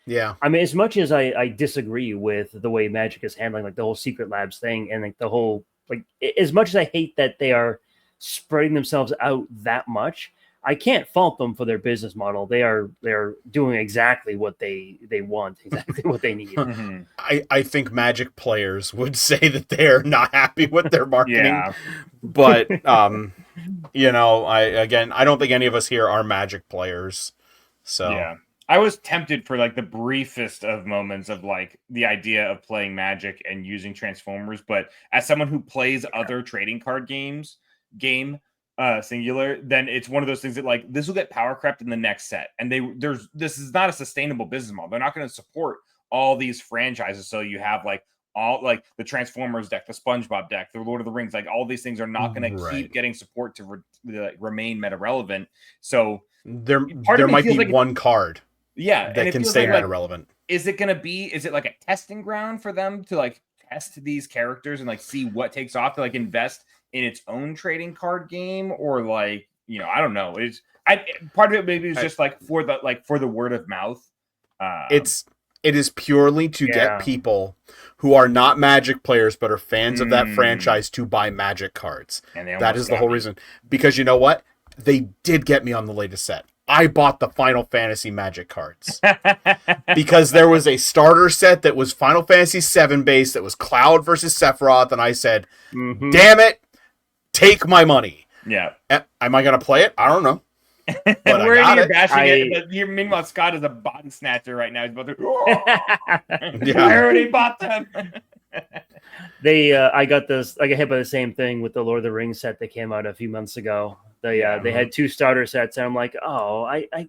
Yeah. I mean, as much as I disagree with the way Magic is handling like the whole Secret Labs thing and like the whole like as much as I hate that they are spreading themselves out that much, I can't fault them for their business model. They're doing exactly what they want, exactly what they need. I think Magic players would say that they're not happy with their marketing. Yeah. But you know, I don't think any of us here are Magic players. So Yeah. I was tempted for like the briefest of moments of like the idea of playing Magic and using Transformers, but as someone who plays other trading card singular, then it's one of those things that like this will get power crept in the next set. And this is not a sustainable business model. They're not going to support all these franchises. So you have like all like the Transformers deck, the SpongeBob deck, the Lord of the Rings, like all these things are not going to keep getting support to remain meta relevant. So there part of me might feels be like one card yeah, that can stay meta relevant. Is it like a testing ground for them to like test these characters and like see what takes off to like invest in its own trading card game, or like, you know, I don't know. Part of it maybe is just like for the word of mouth. It is purely to get people who are not Magic players but are fans of that franchise to buy Magic cards. And that is the whole reason. Because you know what? They did get me on the latest set. I bought the Final Fantasy Magic cards because there was a starter set that was Final Fantasy VII based that was Cloud versus Sephiroth, and I said, "Damn it, take my money." Yeah. Am I gonna play it? I don't know. But where are you bashing it? Meanwhile, Scott is a body snatcher right now. He's about to. I already bought them. I got hit by the same thing with the Lord of the Rings set that came out a few months ago. They had two starter sets, and I'm like, oh, I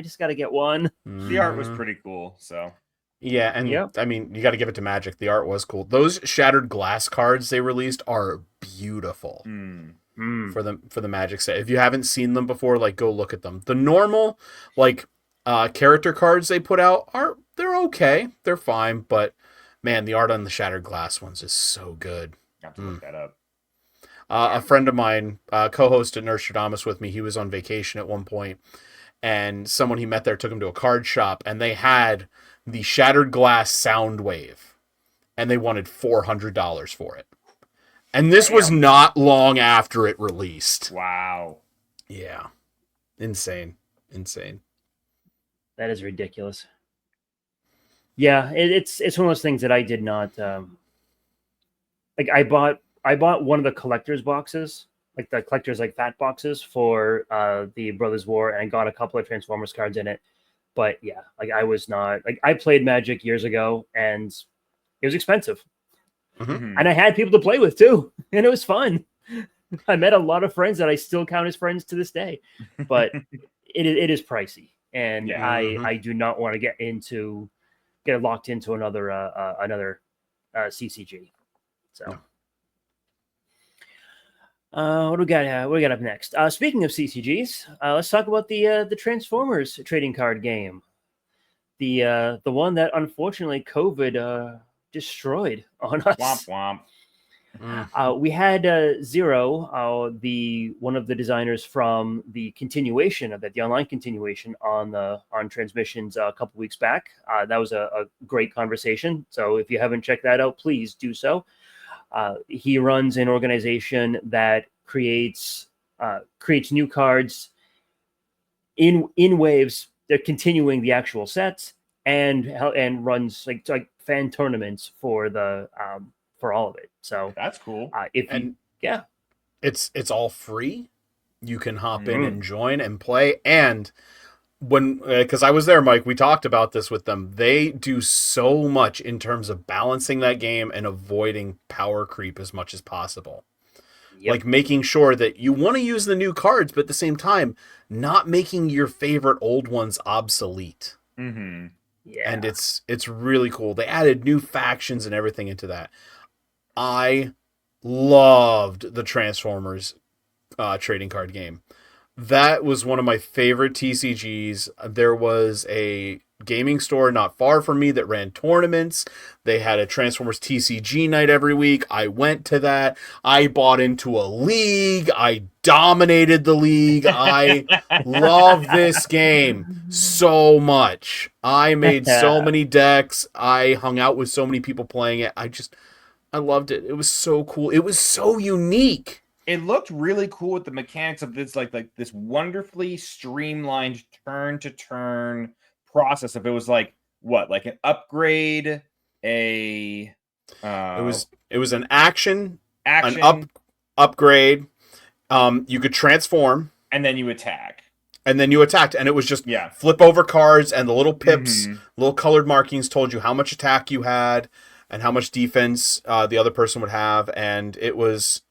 just gotta get one. The art was pretty cool, so yeah, and I mean, you got to give it to Magic. The art was cool. Those shattered glass cards they released are beautiful for the Magic set. If you haven't seen them before, like go look at them. The normal like character cards they put out they're okay, they're fine, but man, the art on the shattered glass ones is so good. I have to look that up. A friend of mine co-hosted Nostradamus with me. He was on vacation at one point, and someone he met there took him to a card shop, and they had the shattered glass Soundwave, and they wanted $400 for it. And this was not long after it released. Wow. Yeah. Insane. That is ridiculous. Yeah, it's one of those things that I did not like. I bought one of the collector's boxes, like the collector's like fat boxes for the Brothers War, and I got a couple of Transformers cards in it. But yeah, like I was not like I played Magic years ago, and it was expensive, and I had people to play with too, and it was fun. I met a lot of friends that I still count as friends to this day, but it is pricey, and I do not want to get locked into another CCG. So. What do we got? What do we got up next? Speaking of CCGs, let's talk about the Transformers trading card game. The one that unfortunately COVID destroyed on us. Womp womp. We had Zero, one of the designers from the continuation of that, the online continuation on transmissions a couple weeks back. That was a great conversation. So if you haven't checked that out, please do so. He runs an organization that creates new cards in waves. They're continuing the actual sets and runs like fan tournaments for all of it. So that's cool. It's all free. You can hop in and join and play. And when because I was there, Mike, we talked about this with them. They do so much in terms of balancing that game and avoiding power creep as much as possible. Yep. Like making sure that you want to use the new cards, but at the same time, not making your favorite old ones obsolete. Mm-hmm. Yeah. And it's really cool. They added new factions and everything into that. I loved the Transformers trading card game. That was one of my favorite TCGs. There was a gaming store not far from me that ran tournaments. They had a Transformers TCG night every week. I went to that. I bought into a league. I dominated the league. I love this game so much. I made so many decks. I hung out with so many people playing it. I loved it. It was so cool. It was so unique. It looked really cool with the mechanics of this, like this wonderfully streamlined turn-to-turn process. If it was like what, like an upgrade, It was an action, action, an upgrade. You could transform, and then you attack. and then you attacked, and it was just Yeah. flip over cards, and the little pips, Mhm. little colored markings told you how much attack you had and how much defense the other person would have, and it was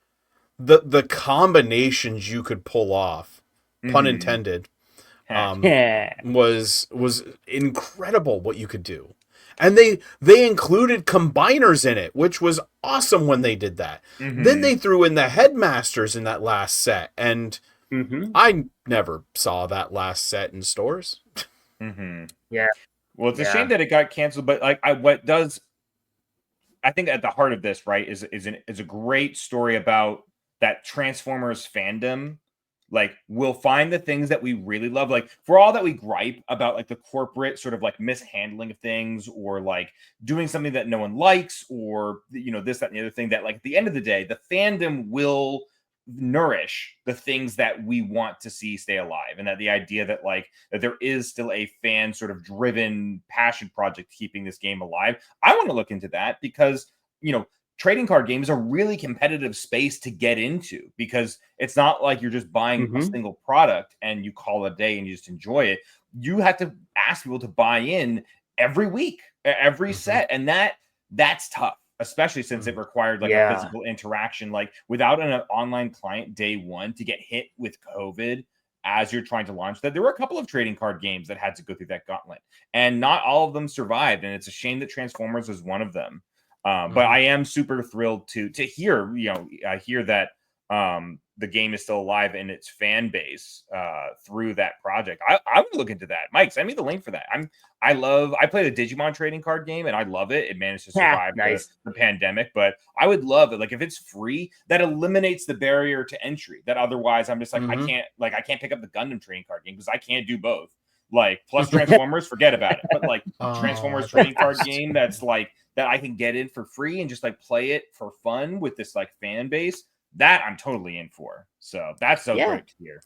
the combinations you could pull off, pun Mhm. intended, Yeah. was incredible what you could do. And they included combiners in it, which was awesome when they did that. Mhm. Then they threw in the headmasters in that last set, and Mm-hmm. I never saw that last set in stores. Mm-hmm. Yeah. Well, it's a Yeah. shame that it got canceled, but like I think at the heart of this, right, is a great story about that Transformers fandom. Like, we'll find the things that we really love. Like, for all that we gripe about like the corporate sort of like mishandling of things, or like doing something that no one likes, or this, that, and the other thing, that like at the end of the day, the fandom will nourish the things that we want to see stay alive. And that the idea that like that there is still a fan sort of driven passion project keeping this game alive. I want to look into that, because trading card games are a really competitive space to get into, because it's not like you're just buying a Mhm. single product and you call it a day and you just enjoy it. You have to ask people to buy in every week, every Mhm. set, and that's tough, especially since it required like a Yeah. physical interaction. Like, without an online client day one, to get hit with COVID as you're trying to launch that, there were a couple of trading card games that had to go through that gauntlet, and not all of them survived. And it's a shame that Transformers was one of them. But I am super thrilled to hear, I hear that the game is still alive in its fan base through that project. I would look into that. Mike, send me the link for that. I played a Digimon trading card game and I love it. It managed to survive Nice. the pandemic, but I would love it. Like, if it's free, that eliminates the barrier to entry. That otherwise I'm just like, Mhm. I can't pick up the Gundam trading card game because I can't do both. Like, plus Transformers, forget about it. But like Transformers Oh, trading card best. game that's like that I can get in for free and just like play it for fun with this like fan base, that I'm totally in for. So that's so Yeah. great to hear.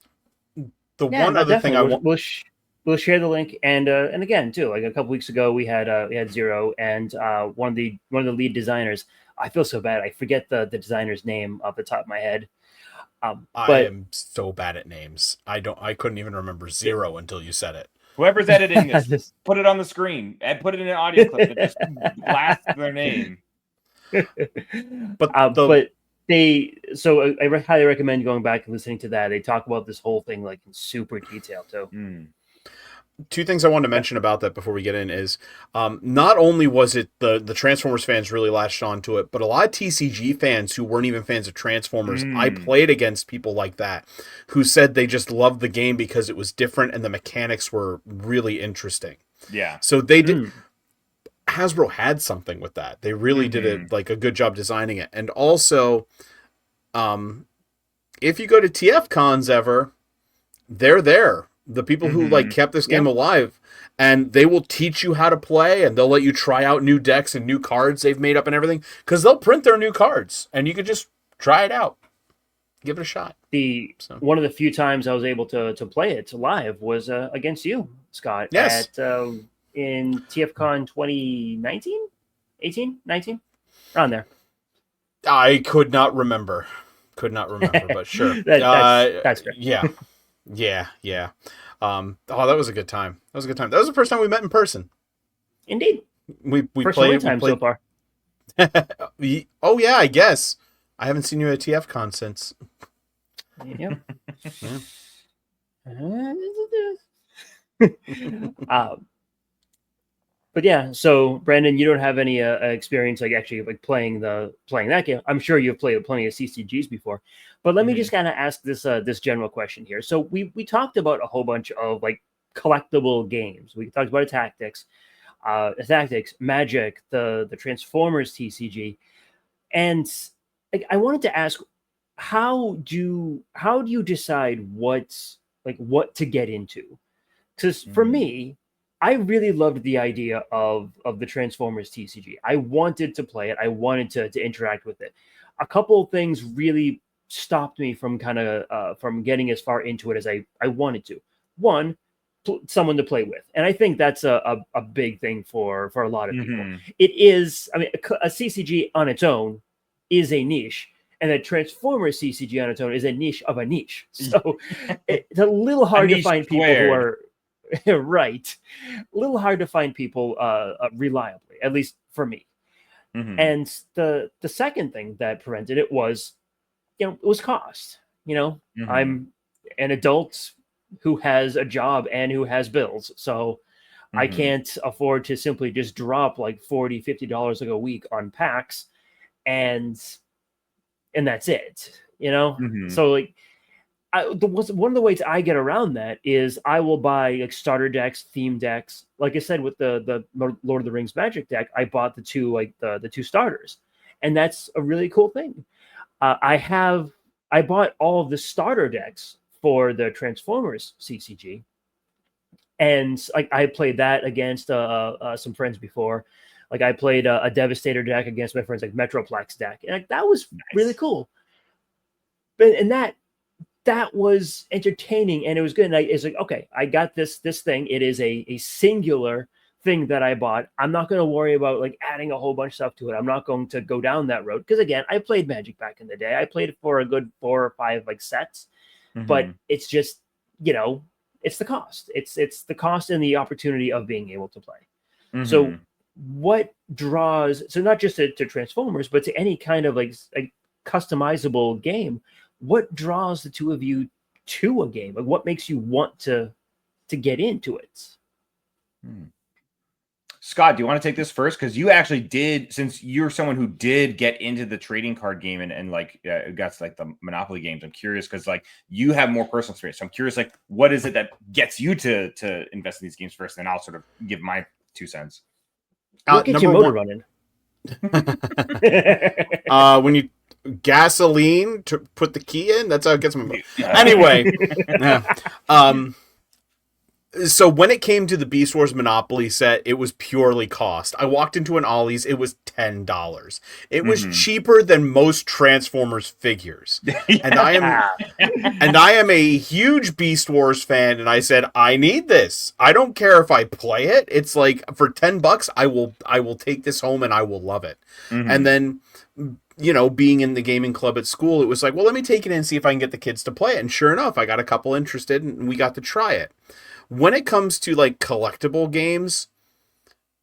The Yeah, one no, other thing I definitely. want. We'll share the link, and again too, like a couple weeks ago we had Zero, and one of the lead designers. I feel so bad. I forget the designer's name off the top of my head. I But am so bad at names. I couldn't even remember Zero until you said it. Whoever's editing this, Just- put it on the screen and put it in an audio clip that just blasts their name. But but I highly recommend going back and listening to that. They talk about this whole thing like in super detail too. two things I wanted to mention about that before we get in is not only was it the Transformers fans really latched onto it, but a lot of TCG fans who weren't even fans of Transformers, I played against people like that who said they just loved the game because it was different and the mechanics were really interesting. Yeah. So they did. Hasbro had something with that. They really did a good job designing it. And also, if you go to TF cons ever, they're there. The people who like kept this game alive, and they will teach you how to play, and they'll let you try out new decks and new cards they've made up and everything, because they'll print their new cards and you can just try it out, give it a shot. One of the few times I was able to play it live was against you, Scott. Yes. In TFCon 2019, 18, 19, around there. I could not remember, but sure. That's great. Yeah. Oh, that was a good time. That was a good time. That was the first time we met in person. Indeed. We First played. only time so far. Oh yeah, I guess. I haven't seen you at TFCon since. Yep. But yeah, so Brandon, you don't have any experience like actually like playing that game. I'm sure you've played plenty of CCGs before, but let me just kind of ask this general question here. So we talked about a whole bunch of like collectible games. We talked about Tactics, Magic, the Transformers TCG, and like I wanted to ask, how do you decide what to get into? Because for me, I really loved the idea of the Transformers TCG. I wanted to play it. I wanted to interact with it. A couple of things really stopped me from from getting as far into it as I wanted to. One, someone to play with, and I think that's a big thing for a lot of people. It is, I mean, a CCG on its own is a niche, and a Transformers CCG on its own is a niche of a niche. So it's a little hard to find people who are right. A little hard to find people reliably, at least for me. And the second thing that prevented it was, it was cost. I'm an adult who has a job and who has bills, so I can't afford to simply just drop like $40-50 a week on packs, and that's it. So like, one of the ways I get around that is I will buy like starter decks, theme decks. Like I said, with the Lord of the Rings Magic deck, I bought the two starters, and that's a really cool thing. I bought all of the starter decks for the Transformers CCG, and like I played that against some friends before. Like I played a Devastator deck against my friends, like Metroplex deck, and like, that was really cool. And that was entertaining, and it was good. And it's like, okay, I got this thing. It is a singular thing that I bought. I'm not going to worry about like adding a whole bunch of stuff to it. I'm not going to go down that road, because again, I played Magic back in the day. I played it for a good 4 or 5 like sets, but it's just, it's the cost. It's the cost and the opportunity of being able to play. So what draws, so not just to Transformers, but to any kind of like customizable game, what draws the two of you to a game? Like, what makes you want to get into it? Scott, do you want to take this first? Because you actually did, since you're someone who did get into the trading card game and like got like the Monopoly games. I'm curious because like you have more personal experience. So I'm curious, like, what is it that gets you to invest in these games first? And I'll sort of give my 2 cents. What gets your motor running? When you gasoline to put the key in, that's how it gets me. Anyway, so when it came to the Beast Wars Monopoly set, it was purely cost. I walked into an Ollie's, it was $10. It was cheaper than most Transformers figures. And I am a huge Beast Wars fan, and I said, I need this. I don't care if I play it. It's like, for $10, I will take this home and I will love it. And then, being in the gaming club at school, it was like, well, let me take it in and see if I can get the kids to play it. And sure enough, I got a couple interested, and we got to try it. When it comes to like collectible games,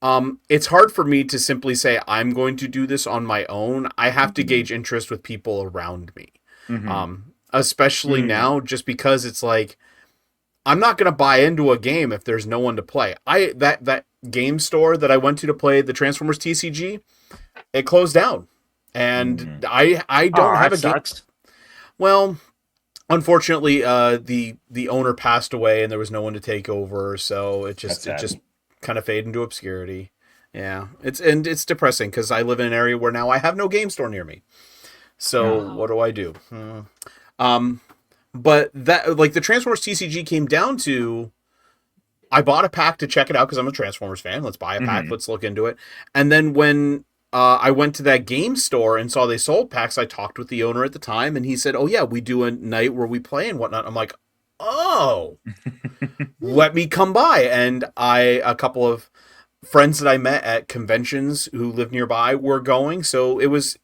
it's hard for me to simply say I'm going to do this on my own. I have to gauge interest with people around me, especially now, just because it's like I'm not going to buy into a game if there's no one to play. That game store that I went to play the Transformers TCG, it closed down, and I don't have a game. Well, unfortunately, the owner passed away, and there was no one to take over, so it just kind of faded into obscurity. Yeah, it's depressing because I live in an area where now I have no game store near me. So what do I do? But that, like, the Transformers TCG came down to, I bought a pack to check it out because I'm a Transformers fan. Let's buy a pack. Let's look into it. And then when I went to that game store and saw they sold packs, I talked with the owner at the time, and he said, oh yeah, we do a night where we play and whatnot. I'm like, oh, let me come by. And a couple of friends that I met at conventions who live nearby were going. So it was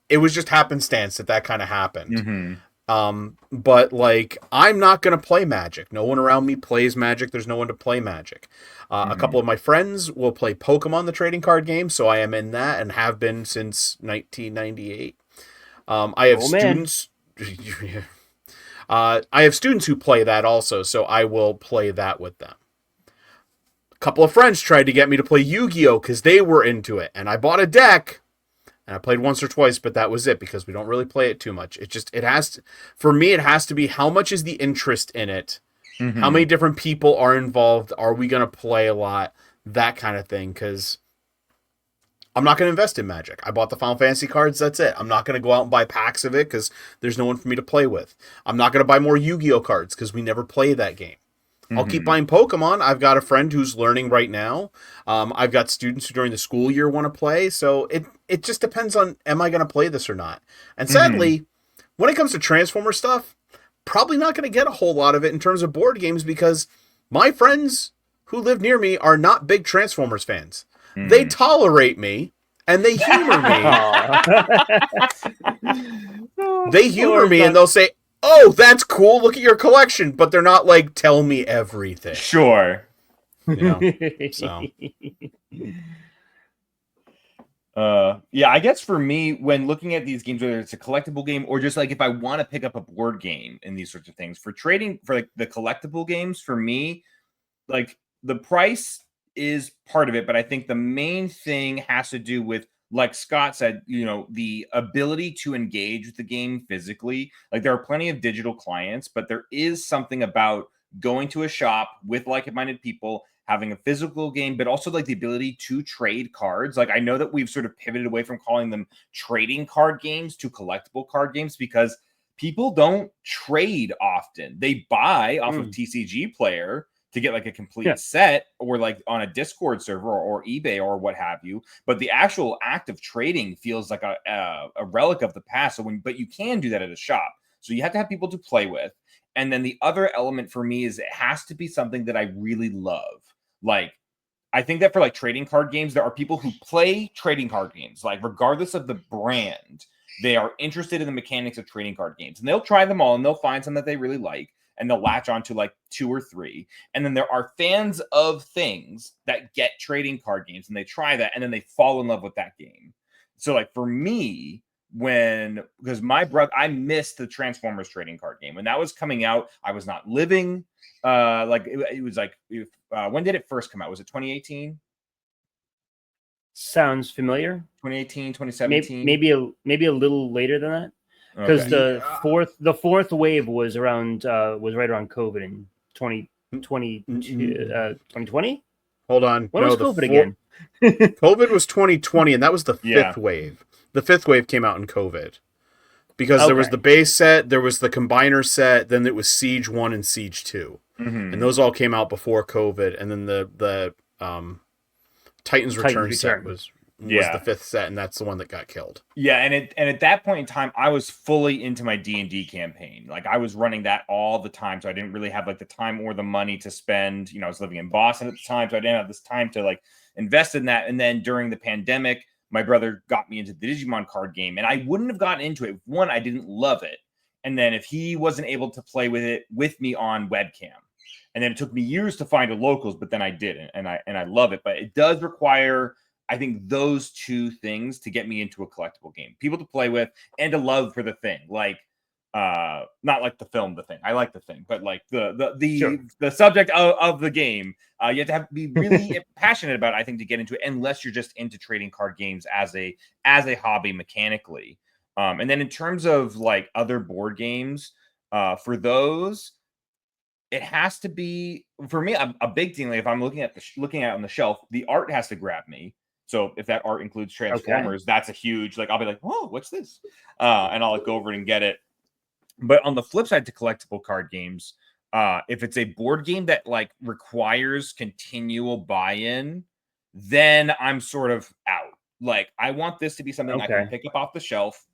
just happenstance that kind of happened. But like, I'm not gonna play Magic. No one around me plays Magic. There's no one to play Magic. A couple of my friends will play Pokemon, the trading card game, so I am in that and have been since 1998. I have Oh, man. students. I have students who play that also, so I will play that with them. A couple of friends tried to get me to play Yu-Gi-Oh because they were into it, and I bought a deck. And I played once or twice, but that was it because we don't really play it too much. It has to, for me, it has to be how much is the interest in it? Mm-hmm. How many different people are involved? Are we going to play a lot? That kind of thing. Because I'm not going to invest in Magic. I bought the Final Fantasy cards. That's it. I'm not going to go out and buy packs of it because there's no one for me to play with. I'm not going to buy more Yu-Gi-Oh cards because we never play that game. I'll keep buying Pokemon. I've got a friend who's learning right now. I've got students who during the school year want to play. So it just depends on, am I going to play this or not? And sadly, when it comes to Transformer stuff, probably not going to get a whole lot of it in terms of board games because my friends who live near me are not big Transformers fans. They tolerate me and they humor me. They humor me and they'll say, "Oh, that's cool. Look at your collection," but they're not like, "Tell me everything." Sure. You know. So. Yeah, I guess for me, when looking at these games, whether it's a collectible game or just like if I want to pick up a board game and these sorts of things, for trading for like the collectible games, for me, like the price is part of it, but I think the main thing has to do with, like Scott said, the ability to engage with the game physically. Like there are plenty of digital clients, but there is something about going to a shop with like-minded people, having a physical game, but also like the ability to trade cards. Like I know that we've sort of pivoted away from calling them trading card games to collectible card games because people don't trade often. They buy off of TCG Player to get like a complete set or like on a Discord server or eBay or what have you. But the actual act of trading feels like a relic of the past. But you can do that at a shop. So you have to have people to play with. And then the other element for me is it has to be something that I really love. Like, I think that for like trading card games, there are people who play trading card games, like regardless of the brand, they are interested in the mechanics of trading card games and they'll try them all and they'll find some that they really like and they'll latch on to like 2 or 3. And then there are fans of things that get trading card games and they try that and then they fall in love with that game. So like for me, because my brother, I missed the Transformers trading card game when that was coming out. I was not living. It was like, when did it first come out? Was it 2018? Sounds familiar. 2018, 2017. Maybe a little later than that. Because the fourth wave was around was right around COVID in 2020. Hold on. When was COVID again? COVID was 2020, and that was the fifth wave. The fifth wave came out in COVID. Because there was the base set, there was the combiner set, then it was Siege 1 and Siege 2. And those all came out before COVID, and then the Titan's Return set was the fifth set, and that's the one that got killed. Yeah, and at that point in time, I was fully into my D&D campaign. Like I was running that all the time, so I didn't really have like the time or the money to spend. I was living in Boston at the time, so I didn't have this time to like invest in that. And then during the pandemic, my brother got me into the Digimon card game, and I wouldn't have gotten into it. One, I didn't love it, and then if he wasn't able to play with it with me on webcam. And then it took me years to find a locals, but then I didn't, and I love it. But it does require, I think, those two things to get me into a collectible game: people to play with and a love for the thing. Like, not like the film, The Thing. I like The Thing, but like the subject of the game, you have to be really passionate about it, I think, to get into it. Unless you're just into trading card games as a hobby mechanically. And then in terms of like other board games, for those, it has to be, for me, a big thing. Like if I'm looking at it on the shelf, the art has to grab me. So if that art includes Transformers, that's a huge, like, I'll be like, "Whoa, what's this?" And I'll go over and get it. But on the flip side to collectible card games, if it's a board game that like requires continual buy-in, then I'm sort of out. Like I want this to be something I can pick up off the shelf.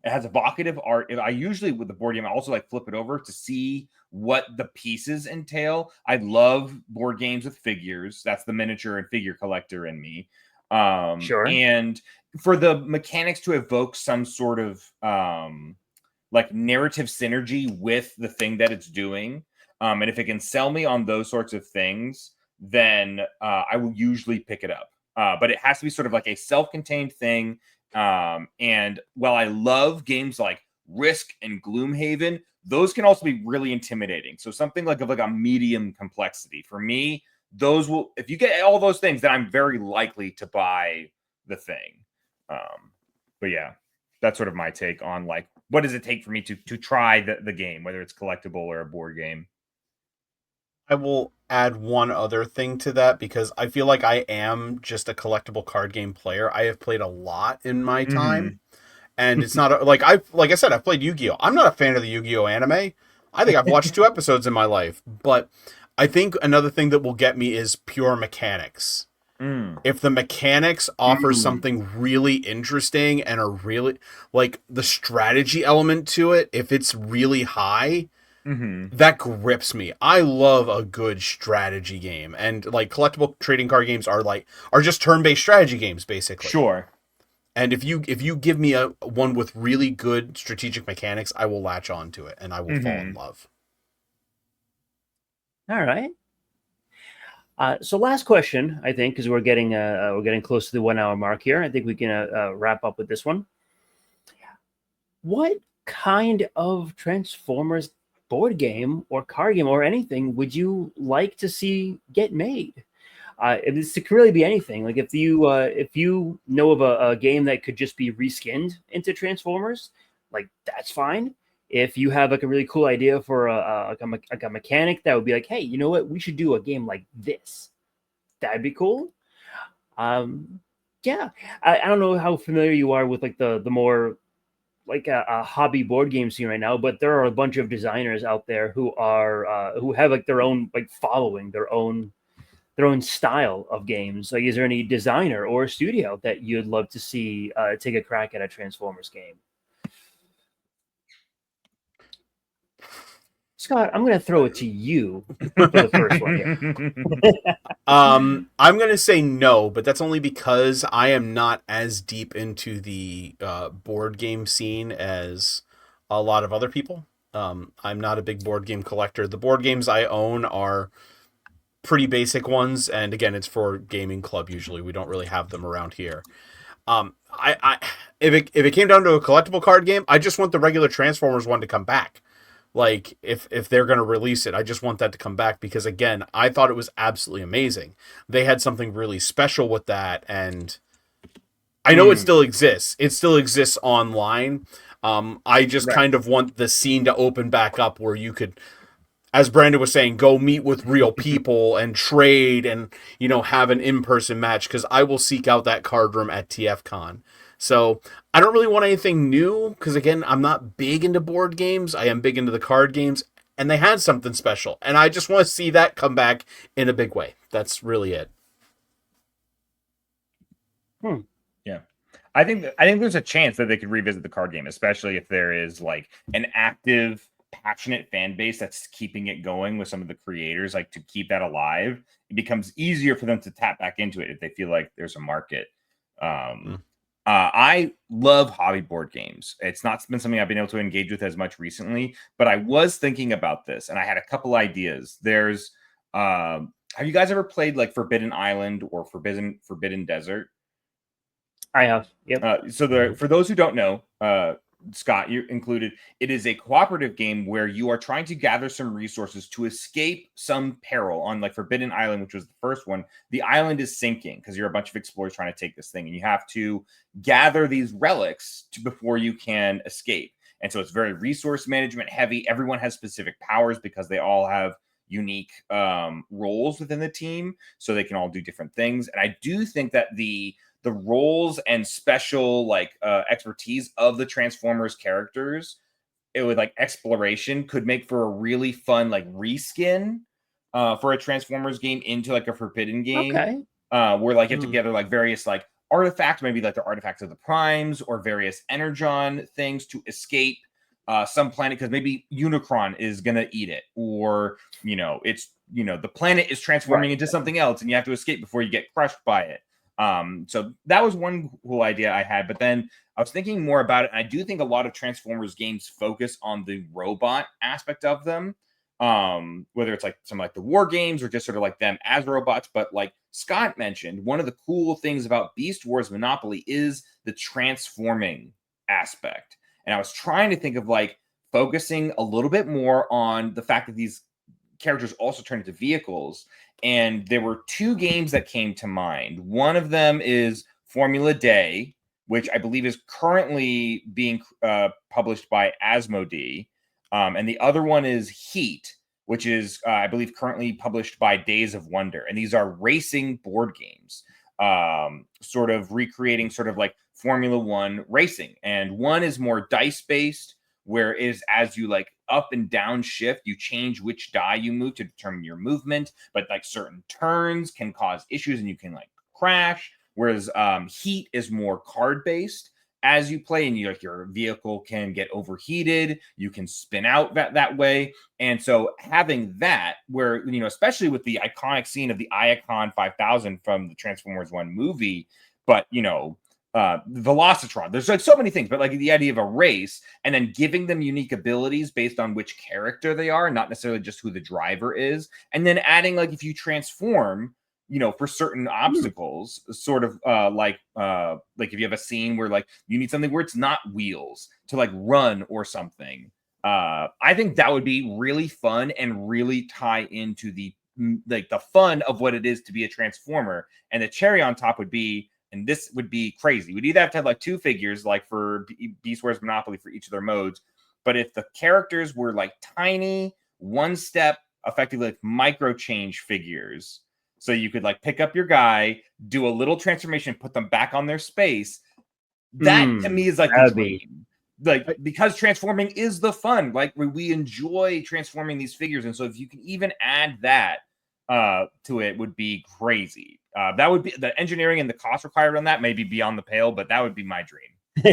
It has evocative art. I usually, with the board game, I also like flip it over to see what the pieces entail. I love board games with figures. That's the miniature and figure collector in me. And for the mechanics to evoke some sort of like narrative synergy with the thing that it's doing. And if it can sell me on those sorts of things, then I will usually pick it up. But it has to be sort of like a self-contained thing. And while I love games like Risk and Gloomhaven, those can also be really intimidating. So something like a medium complexity for me, those will, if you get all those things, then I'm very likely to buy the thing. But yeah, that's sort of my take on like, what does it take for me to try the game, whether it's collectible or a board game? I will add one other thing to that because I feel like I am just a collectible card game player. I have played a lot in my time, and it's not like I said, I've played Yu-Gi-Oh. I'm not a fan of the Yu-Gi-Oh anime. I think I've watched 2 episodes in my life, but I think another thing that will get me is pure mechanics. If the mechanics offer something really interesting and are really like the strategy element to it, if it's really high, that grips me. I love a good strategy game, and like collectible trading card games are just turn-based strategy games basically. Sure. And if you give me a one with really good strategic mechanics, I will latch on to it and I will fall in love. All right. So last question, I think, because we're getting close to the 1 hour mark here. I think we can wrap up with this one. What kind of Transformers board game or card game or anything would you like to see get made? It could really be anything. Like if you know of a game that could just be reskinned into Transformers, like that's fine. If you have like a really cool idea for a mechanic that would be like, hey, you know what, we should do a game like this, that'd be cool. Yeah, I don't know how familiar you are with like the more like a hobby board game scene right now, but there are a bunch of designers out there who have like their own like following, their own style of games. Like, is there any designer or studio that you'd love to see take a crack at a Transformers game? Scott, I'm going to throw it to you for the first one here. I'm gonna say no, but that's only because I am not as deep into the board game scene as a lot of other people. I'm not a big board game collector. The board games I own are pretty basic ones, and again, it's for gaming club. Usually, we don't really have them around here. I if it came down to a collectible card game, I just want the regular Transformers one to come back. Like, if they're going to release it, I just want that to come back because, again, I thought it was absolutely amazing. They had something really special with that, and I know it still exists. It still exists online. I just kind of want the scene to open back up where you could, as Brandon was saying, go meet with real people and trade and, have an in-person match, because I will seek out that card room at TFCon. So I don't really want anything new because, again, I'm not big into board games. I am big into the card games, and they had something special. And I just want to see that come back in a big way. That's really it. Yeah. I think there's a chance that they could revisit the card game, especially if there is like an active, passionate fan base that's keeping it going with some of the creators, like to keep that alive. It becomes easier for them to tap back into it if they feel like there's a market. I love hobby board games. It's not been something I've been able to engage with as much recently, but I was thinking about this and I had a couple ideas. There's, have you guys ever played like Forbidden Island or Forbidden Desert? I have. Yep. For those who don't know, Scott, you included, it is a cooperative game where you are trying to gather some resources to escape some peril. On like Forbidden Island, which was the first one, the island is sinking because you're a bunch of explorers trying to take this thing, and you have to gather these relics before you can escape. And so it's very resource management heavy. Everyone has specific powers because they all have unique roles within the team, so they can all do different things. And I do think that the roles and special expertise of the Transformers characters, it would like exploration could make for a really fun like reskin for a Transformers game into like a Forbidden game. Okay. Where like you have to gather like various like artifacts, maybe like the artifacts of the Primes or various Energon things to escape some planet, because maybe Unicron is gonna eat it, or it's the planet is transforming into something else and you have to escape before you get crushed by it. So that was one cool idea I had, but then I was thinking more about it, and I do think a lot of Transformers games focus on the robot aspect of them. Whether it's like some like the war games or just sort of like them as robots. But like Scott mentioned, one of the cool things about Beast Wars Monopoly is the transforming aspect. And I was trying to think of like focusing a little bit more on the fact that these characters also turn into vehicles. And there were two games that came to mind. One of them is Formula Day, which I believe is currently being published by Asmodee. And the other one is Heat, which is, I believe, currently published by Days of Wonder. And these are racing board games, sort of recreating sort of like Formula One racing. And one is more dice based, where is as you like up and down shift, you change which die you move to determine your movement, but like certain turns can cause issues and you can like crash. Whereas Heat is more card based. As you play, and you like your vehicle can get overheated, you can spin out that way. And so having that, where especially with the iconic scene of the Iacon 5000 from the Transformers 1 movie, but Velocitron. There's like so many things, but like the idea of a race and then giving them unique abilities based on which character they are, not necessarily just who the driver is. And then adding like if you transform, for certain obstacles, sort of like if you have a scene where like you need something where it's not wheels to like run or something. I think that would be really fun and really tie into the fun of what it is to be a transformer. And the cherry on top would be, and this would be crazy, we'd either have to have like two figures like for Beast Wars Monopoly for each of their modes, but if the characters were like tiny one step effectively like micro change figures, so you could like pick up your guy, do a little transformation, put them back on their space. That to me is like the dream. Like, because transforming is the fun. Like we enjoy transforming these figures. And so if you can even add that to it, would be crazy. That would be the engineering and the cost required on that may be beyond the pale, but that would be my dream.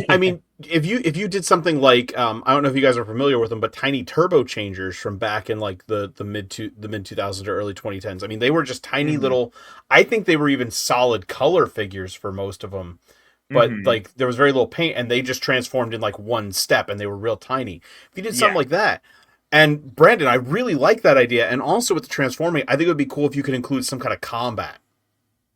I mean, if you did something like I don't know if you guys are familiar with them, but tiny turbo changers from back in like the mid 2000s or early 2010s. I mean, they were just tiny little. I think they were even solid color figures for most of them, but like there was very little paint, and they just transformed in like one step, and they were real tiny. If you did something like that. And Brandon, I really like that idea, and also with the transforming, I think it would be cool if you could include some kind of combat.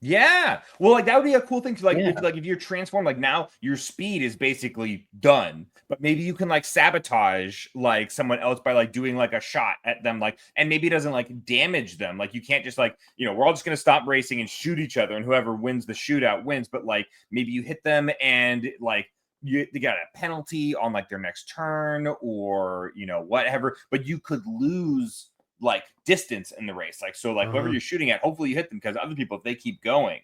Yeah, well, like that would be a cool thing to like, if you're transformed, like now your speed is basically done, but maybe you can like sabotage like someone else by like doing like a shot at them, like, and maybe it doesn't like damage them. Like you can't just like, we're all just gonna stop racing and shoot each other, and whoever wins the shootout wins. But like maybe you hit them and like they got a penalty on like their next turn or whatever, but you could lose like distance in the race. Like, so like whoever you're shooting at, hopefully you hit them, because other people, if they keep going,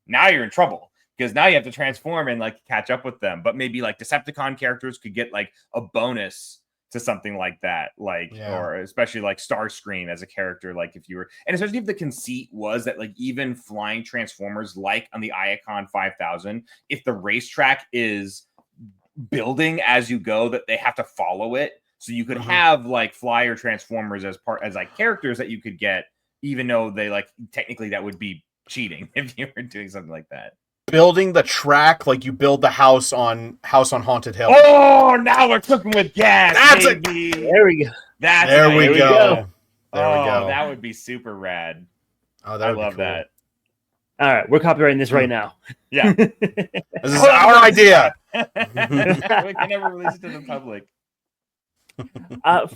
now you're in trouble, because now you have to transform and like catch up with them. But maybe like Decepticon characters could get like a bonus to something like that, like or especially like Starscream as a character, like if you were, and especially if the conceit was that like even flying transformers like on the Iacon 5000, if the racetrack is building as you go, that they have to follow it. So you could have like flyer transformers as like characters that you could get, even though they like technically that would be cheating if you were doing something like that. Building the track like you build the house on Haunted Hill. Oh, now we're cooking with gas, baby. There we go. There we go. That would be super rad. Oh, I love that. All right, we're copywriting this right now. Yeah, this is our idea. We can never release it to the public.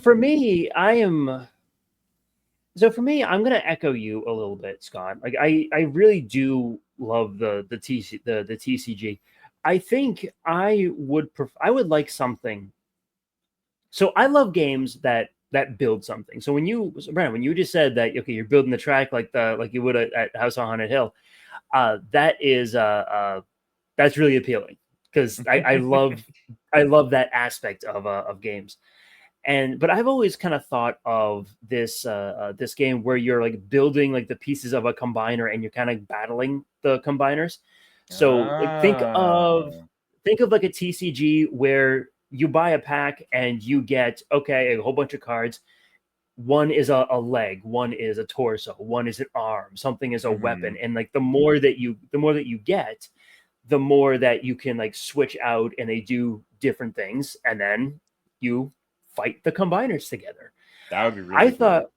For me, I'm going to echo you a little bit, Scott. Like I really do love the TCG. I think I would like something. So I love games that build something. So Brandon, when you just said that, okay, you're building the track like you would at House on Haunted Hill, that's really appealing, because I love that aspect of games. But I've always kind of thought of this game where you're like building like the pieces of a combiner and you're kind of battling the combiners. So like, think of like a TCG where you buy a pack and you get a whole bunch of cards. one is a leg, one is a torso, one is an arm, something is a weapon, Mhm. and like the more that you get, the more that you can like switch out and they do different things, and then you fight the combiners together. That would be I really thought cool.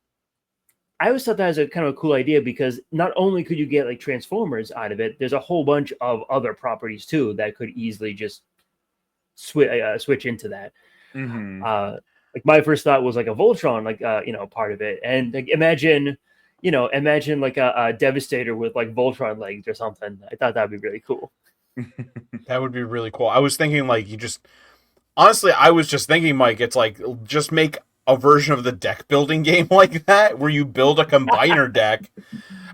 I always thought that was a kind of a cool idea because not only could you get like Transformers out of it, there's a whole bunch of other properties too that could easily just switch into that. Mhm. Like my first thought was like a Voltron, like part of it, and like imagine like a Devastator with like Voltron legs or something. I thought that'd be really cool. That would be really cool. I was thinking like honestly, I was just thinking, Mike, it's like just make a version of the deck building game like that where you build a combiner deck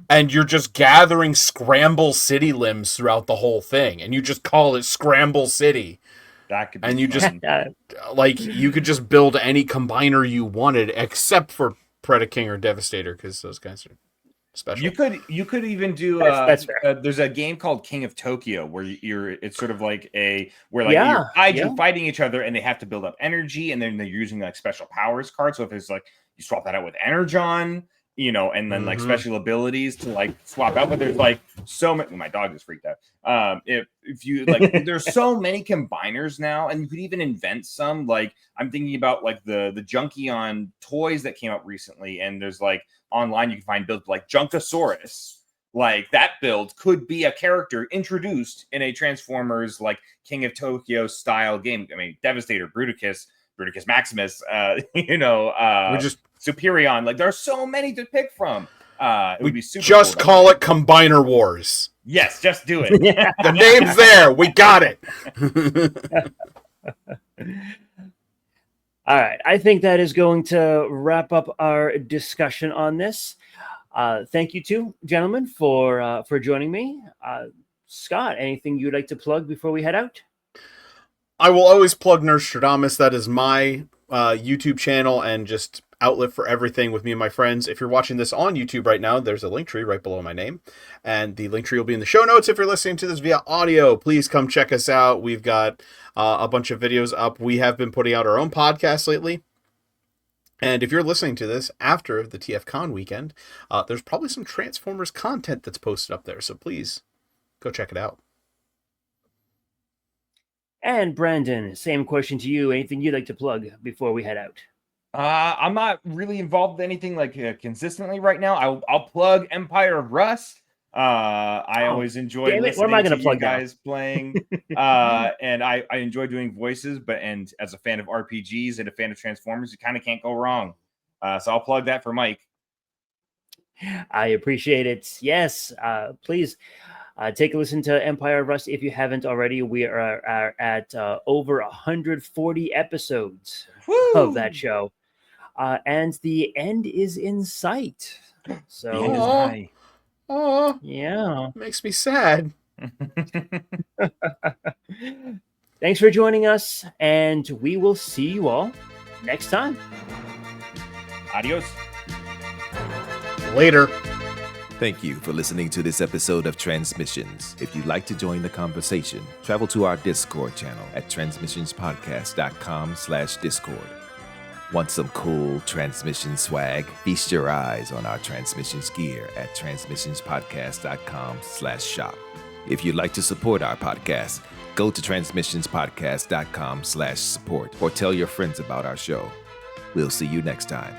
and you're just gathering Scramble City limbs throughout the whole thing and you just call it Scramble City. That could be And you just fun. like you could just build any combiner you wanted except for Predaking or Devastator because those guys are special. You could even do That's fair. there's a game called King of Tokyo where it's sort of like where like Yeah, you're kaiju yeah. fighting each other and they have to build up energy and then they're using like special powers cards. So if it's like you swap that out with Energon, and then like Mhm. special abilities to like swap out, but there's like so many. My dog just freaked out. If you like, there's so many combiners now, and you could even invent some. Like I'm thinking about like the Junkion toys that came out recently, and there's like online you can find builds like Junkosaurus. Like that build could be a character introduced in a Transformers like King of Tokyo style game. I mean, Devastator, Bruticus Maximus, We just Superion. Like there are so many to pick from. It would be super just cool. call it Combiner Wars. Yes, just do it. Yeah. The name's there. We got it. All right. I think that is going to wrap up our discussion on this. Thank you two gentlemen for joining me. Scott, anything you'd like to plug before we head out? I will always plug Nerdstradamus. That is my YouTube channel and just outlet for everything with me and my friends. If you're watching this on YouTube right now, there's a link tree right below my name. And the link tree will be in the show notes. If you're listening to this via audio, please come check us out. We've got a bunch of videos up. We have been putting out our own podcast lately. And if you're listening to this after the TFCon weekend, there's probably some Transformers content that's posted up there. So please go check it out. And Brandon, same question to you. Anything you'd like to plug before we head out? I'm not really involved with anything like consistently right now. I'll plug Empire of Rust. I always enjoy damn it, what am listening I gonna to you plug now? guys playing. And I enjoy doing voices, and as a fan of RPGs and a fan of Transformers, you kind of can't go wrong. So I'll plug that for Mike. I appreciate it. Yes, please take a listen to Empire of Rust if you haven't already. We are at over 140 episodes of that show. And the end is in sight. So, The end is nigh. Oh, yeah. makes me sad. Thanks for joining us, and we will see you all next time. Adios. Later. Thank you for listening to this episode of Transmissions. If you'd like to join the conversation, travel to our Discord channel at transmissionspodcast.com/Discord. Want some cool transmission swag? Feast your eyes on our transmissions gear at transmissionspodcast.com/shop. If you'd like to support our podcast, go to transmissionspodcast.com/support or tell your friends about our show. We'll see you next time.